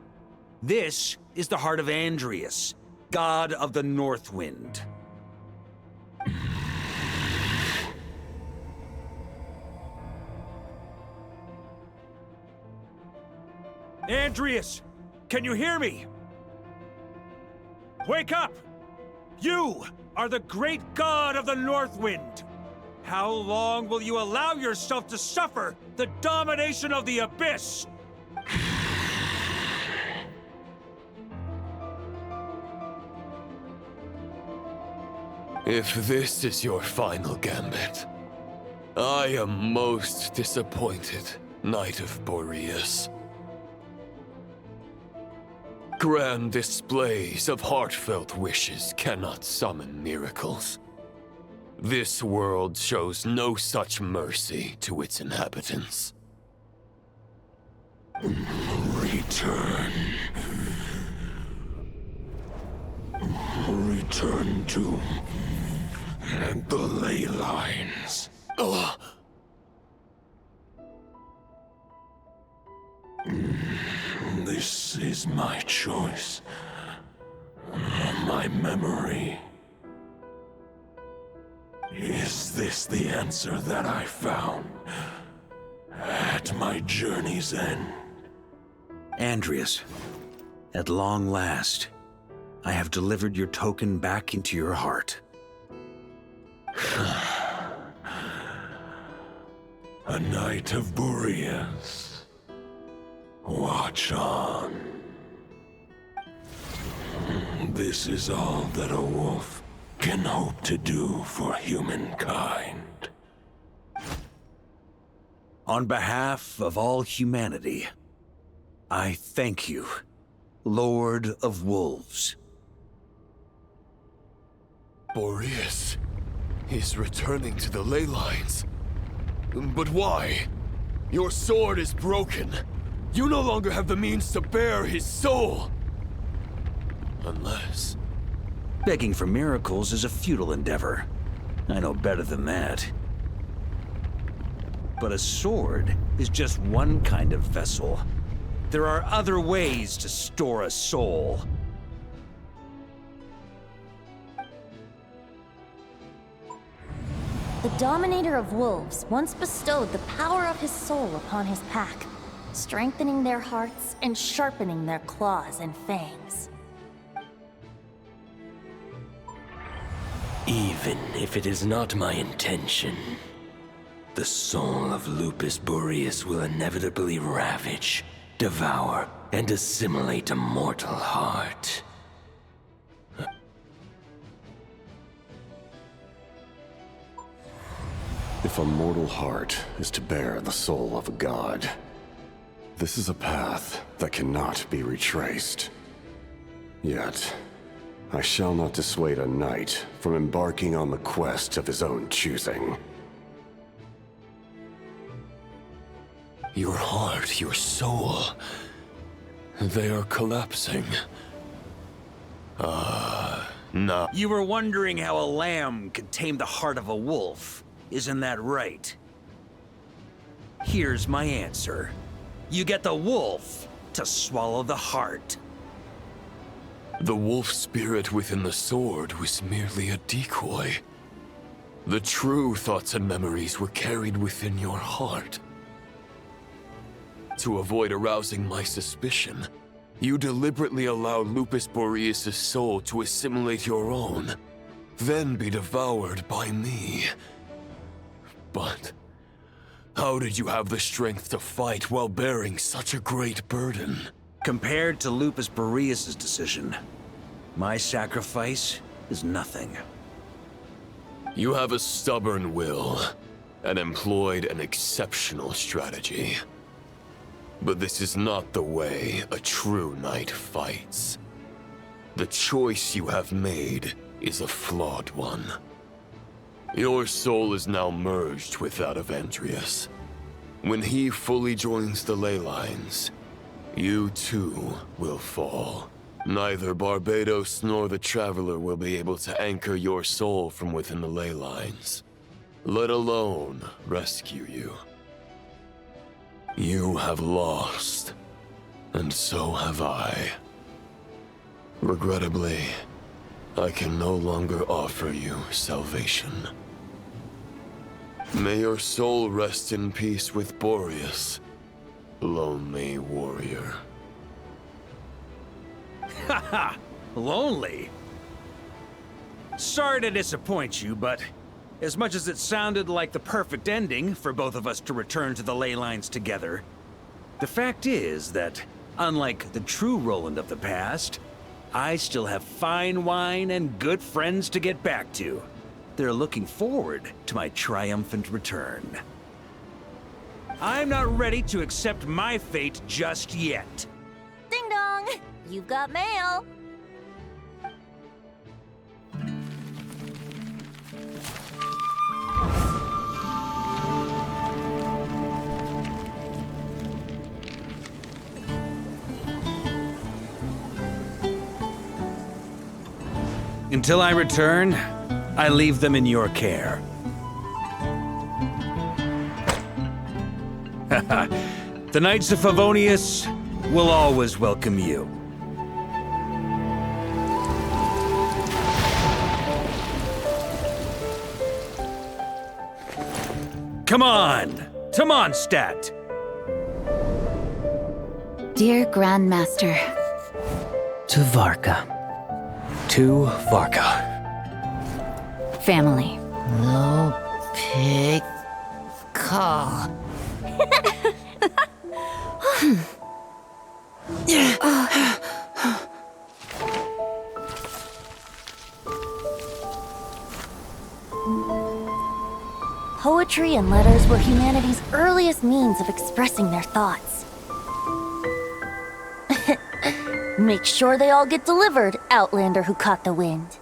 This is the heart of Andrias, god of the North Wind. Andrias, can you hear me? Wake up! You are the great god of the North Wind. How long will you allow yourself to suffer the domination of the Abyss? If this is your final gambit, I am most disappointed, Knight of Boreas. Grand displays of heartfelt wishes cannot summon miracles. This world shows no such mercy to its inhabitants. Return. Return to the ley lines. This is my choice. My memory. Is this the answer that I found at my journey's end? Andrias, at long last, I have delivered your token back into your heart. A Knight of Boreas. Watch on. This is all that a wolf can hope to do for humankind. On behalf of all humanity, I thank you, Lord of Wolves. Boreas is returning to the ley lines. But why? Your sword is broken. You no longer have the means to bear his soul. Unless... Begging for miracles is a futile endeavor. I know better than that. But a sword is just one kind of vessel. There are other ways to store a soul. The Dominator of Wolves once bestowed the power of his soul upon his pack, strengthening their hearts and sharpening their claws and fangs. Even if it is not my intention, the soul of Lupus Boreas will inevitably ravage, devour, and assimilate a mortal heart. If a mortal heart is to bear the soul of a god, this is a path that cannot be retraced. Yet, I shall not dissuade a knight from embarking on the quest of his own choosing. Your heart, your soul, they are collapsing. No. You were wondering how a lamb could tame the heart of a wolf, isn't that right? Here's my answer. You get the wolf to swallow the heart. The wolf spirit within the sword was merely a decoy. The true thoughts and memories were carried within your heart. To avoid arousing my suspicion, you deliberately allowed Lupus Boreas' soul to assimilate your own, then be devoured by me. But how did you have the strength to fight while bearing such a great burden? Compared to Lupus Boreas' decision, my sacrifice is nothing. You have a stubborn will, and employed an exceptional strategy. But this is not the way a true knight fights. The choice you have made is a flawed one. Your soul is now merged with that of Andreas. When he fully joins the ley lines, you too will fall. Neither Barbados nor the Traveler will be able to anchor your soul from within the ley lines, let alone rescue you. You have lost, and so have I. Regrettably, I can no longer offer you salvation. May your soul rest in peace with Boreas, lonely warrior. Haha, lonely? Sorry to disappoint you, but as much as it sounded like the perfect ending for both of us to return to the ley lines together, the fact is that, unlike the true Roland of the past, I still have fine wine and good friends to get back to. They're looking forward to my triumphant return. I'm not ready to accept my fate just yet. Ding dong! You've got mail! Until I return, I leave them in your care. The Knights of Favonius will always welcome you. Come on, to Mondstadt! Dear Grandmaster. To Varka. To Varka. Family. No pig call. Poetry and letters were humanity's earliest means of expressing their thoughts. Make sure they all get delivered, Outlander who caught the wind.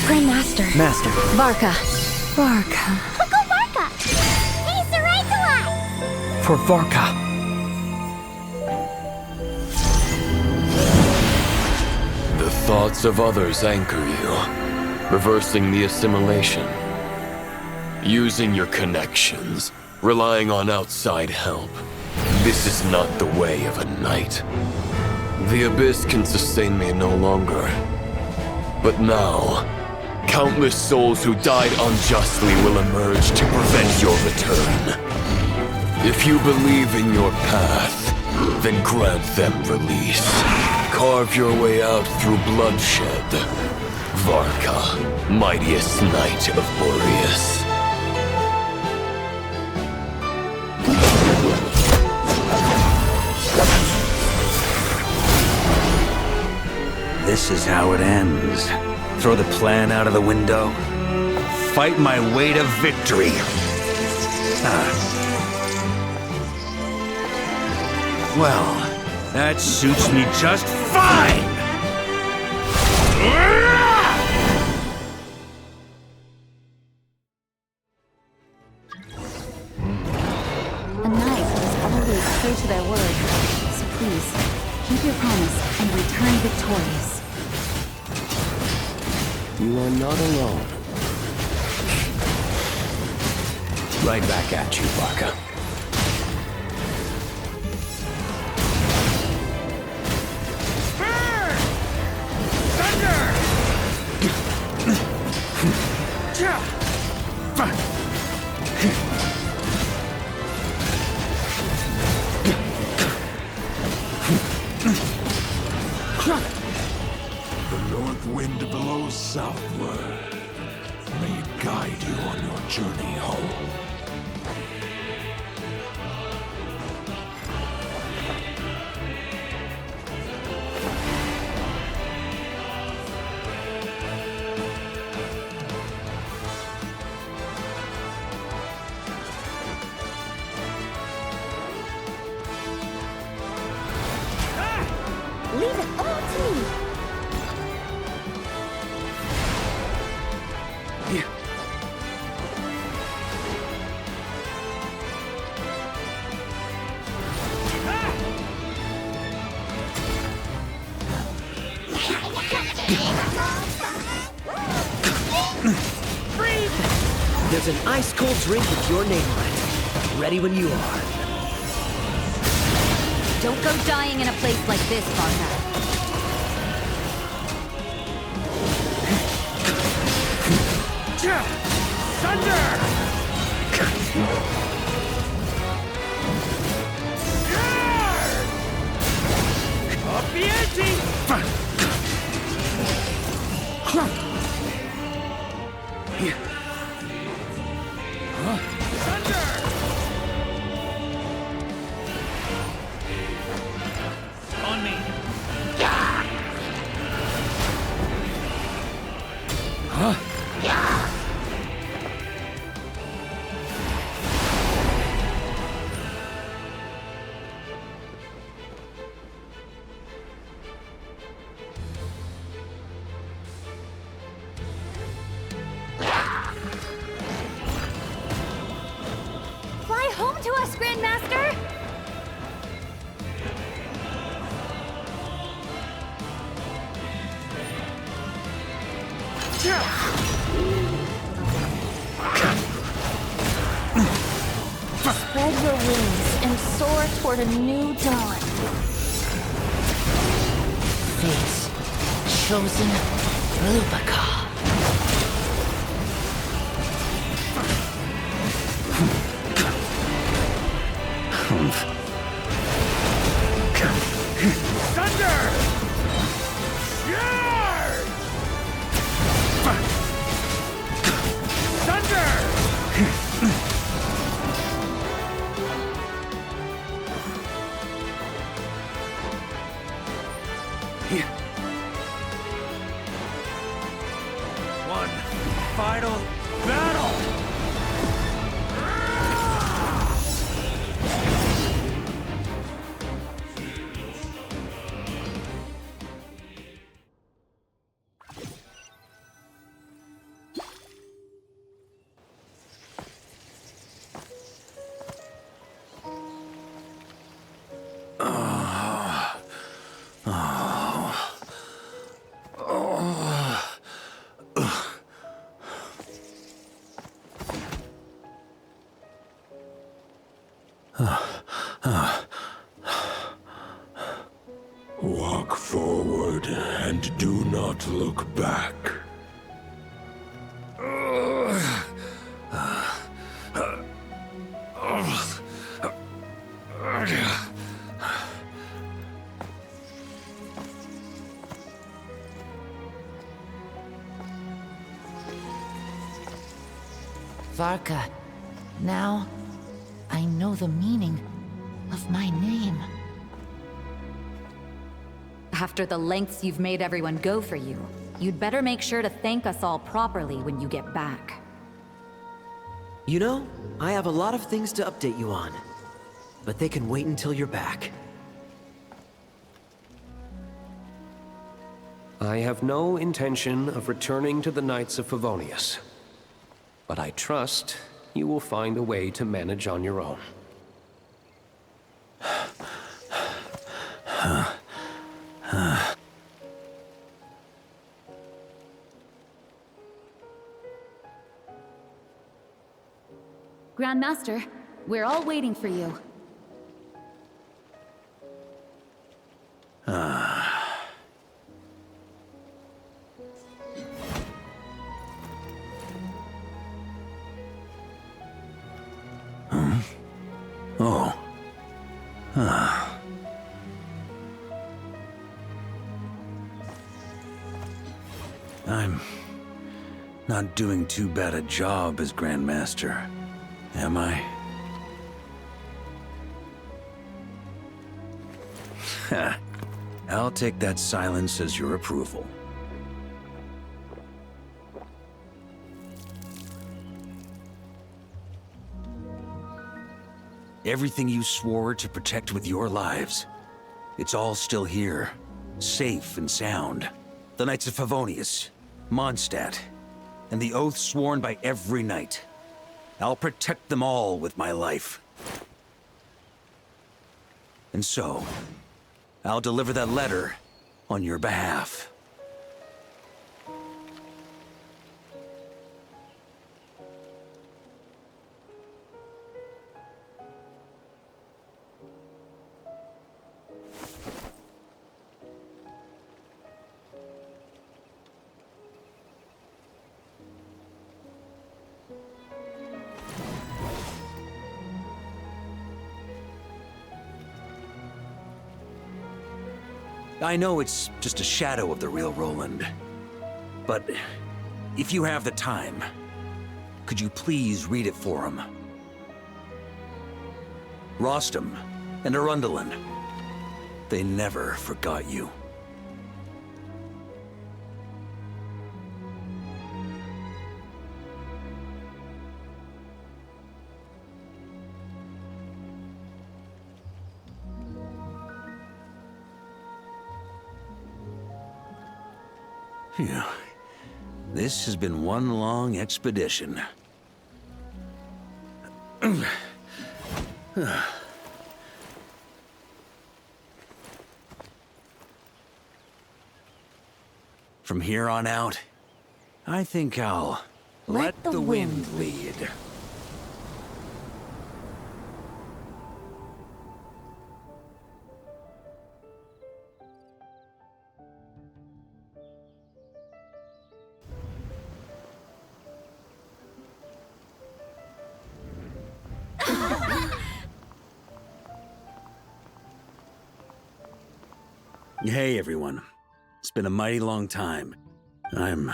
Grandmaster. Master. Varka. Varka. Go Varka! Hey, Sarai! For Varka. The thoughts of others anchor you, reversing the assimilation. Using your connections, relying on outside help. This is not the way of a knight. The Abyss can sustain me no longer. But now, countless souls who died unjustly will emerge to prevent your return. If you believe in your path, then grant them release. Carve your way out through bloodshed. Varka, mightiest knight of Boreas. This is how it ends. Throw the plan out of the window. Fight my way to victory. Well, that suits me just fine! A knight is always true to their word. So please, keep your promise and return victorious. You are not alone. Right back at you, Varka. The north wind blows southward. May it guide you on your journey home. Leave it all to me. There's an ice-cold drink with your name on it. Ready when you are. Don't go dying in a place like this, Varka. Thunder! On me. Fly home to us, Grandmaster! Spread your wings and soar toward a new dawn. Fate's chosen Rubicon. Thunder! One final battle! Walk forward and do not look back. Varka, now I know the meaning of my name. After the lengths you've made everyone go for you, you'd better make sure to thank us all properly when you get back. You know, I have a lot of things to update you on, but they can wait until you're back. I have no intention of returning to the Knights of Favonius, but I trust you will find a way to manage on your own. Grandmaster, we're all waiting for you. Oh. I'm not doing too bad a job as Grandmaster, am I? I'll take that silence as your approval. Everything you swore to protect with your lives, it's all still here, safe and sound. The Knights of Favonius, Mondstadt, and the oath sworn by every knight. I'll protect them all with my life. And so, I'll deliver that letter on your behalf. I know it's just a shadow of the real Roland, but if you have the time, could you please read it for him? Rostam and Arundelen, they never forgot you. Phew. This has been one long expedition. From here on out, I think I'll let the wind lead. Hey, everyone. It's been a mighty long time. I'm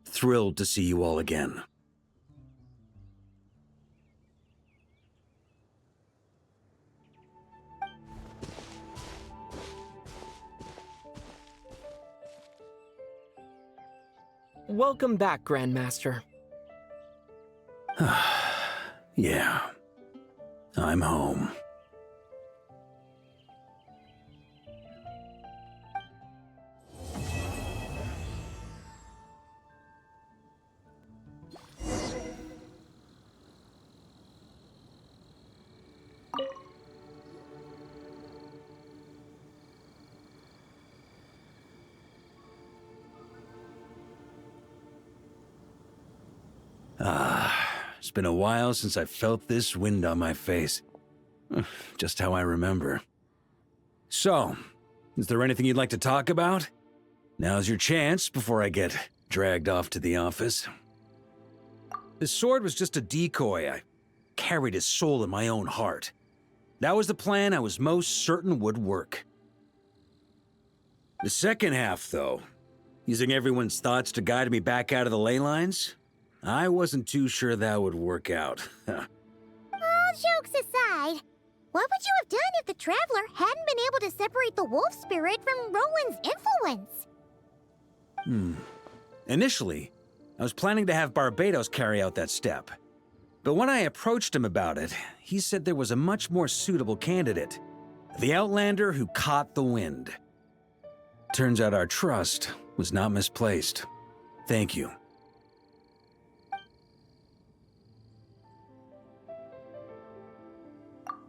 thrilled to see you all again. Welcome back, Grandmaster. Yeah. I'm home. It's been a while since I felt this wind on my face. Just how I remember. So, Is there anything you'd like to talk about? Now's your chance before I get dragged off to the office. His sword was just a decoy. I carried his soul in my own heart. That was the plan I was most certain would work. The second half, though, using everyone's thoughts to guide me back out of the ley lines, I wasn't too sure that would work out. All jokes aside, what would you have done if the Traveler hadn't been able to separate the wolf spirit from Roland's influence? Initially, I was planning to have Barbados carry out that step. But when I approached him about it, he said there was a much more suitable candidate. The Outlander who caught the wind. Turns out our trust was not misplaced. Thank you.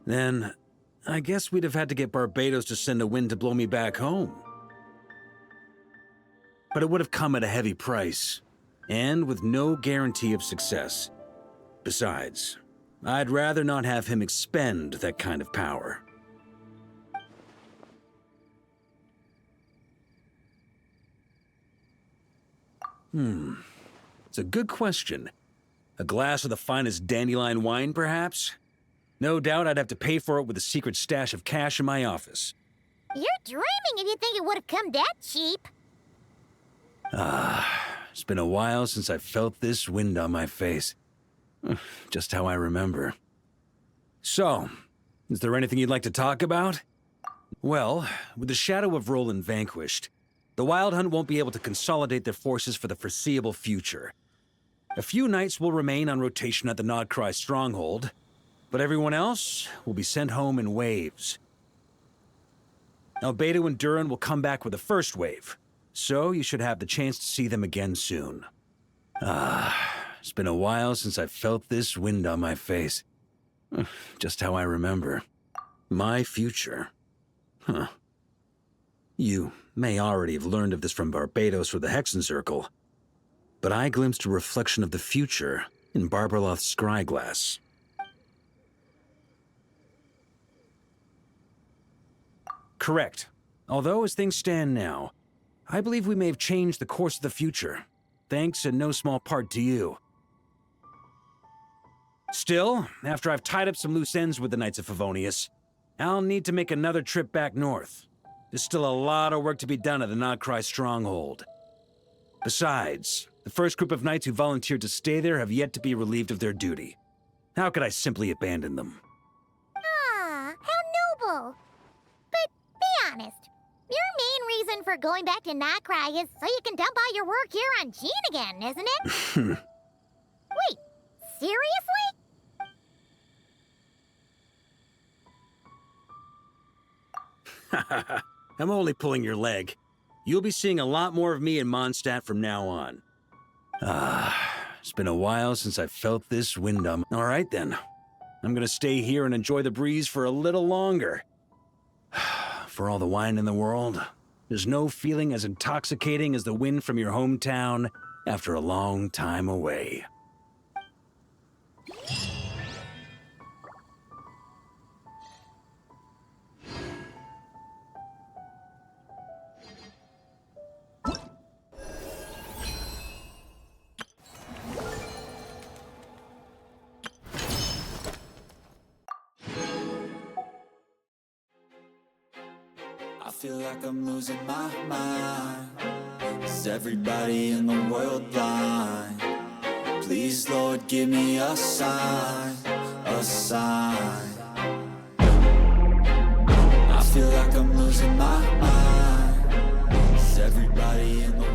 Then, I guess we'd have had to get Barbados to send a wind to blow me back home. But it would have come at a heavy price, and with no guarantee of success. Besides, I'd rather not have him expend that kind of power. It's a good question. A glass of the finest dandelion wine, perhaps? No doubt I'd have to pay for it with a secret stash of cash in my office. You're dreaming if you think it would have come that cheap. It's been a while since I felt this wind on my face. Just how I remember. So, is there anything you'd like to talk about? Well, with the shadow of Roland vanquished, the Wild Hunt won't be able to consolidate their forces for the foreseeable future. A few knights will remain on rotation at the Nodcry stronghold, but everyone else will be sent home in waves. Albedo and Durin will come back with the first wave, so you should have the chance to see them again soon. It's been a while since I felt this wind on my face. Just how I remember. My future. You may already have learned of this from Barbados or the Hexen Circle, but I glimpsed a reflection of the future in Barbarloth's scryglass. Correct. Although, as things stand now, I believe we may have changed the course of the future, thanks in no small part to you. Still, after I've tied up some loose ends with the Knights of Favonius, I'll need to make another trip back north. There's still a lot of work to be done at the Nodcry stronghold. Besides, the first group of knights who volunteered to stay there have yet to be relieved of their duty. How could I simply abandon them? How noble. But be honest, your main reason for going back to Nodcry is so you can dump all your work here on Jean again, isn't it? Wait, seriously? I'm only pulling your leg. You'll be seeing a lot more of me in Mondstadt from now on. It's been a while since I felt this wind on. All right then. I'm gonna stay here and enjoy the breeze for a little longer. For all the wine in the world, there's no feeling as intoxicating as the wind from your hometown after a long time away. I feel like I'm losing my mind. Is everybody in the world blind? Please, Lord, give me a sign, a sign. I feel like I'm losing my mind. Is everybody in the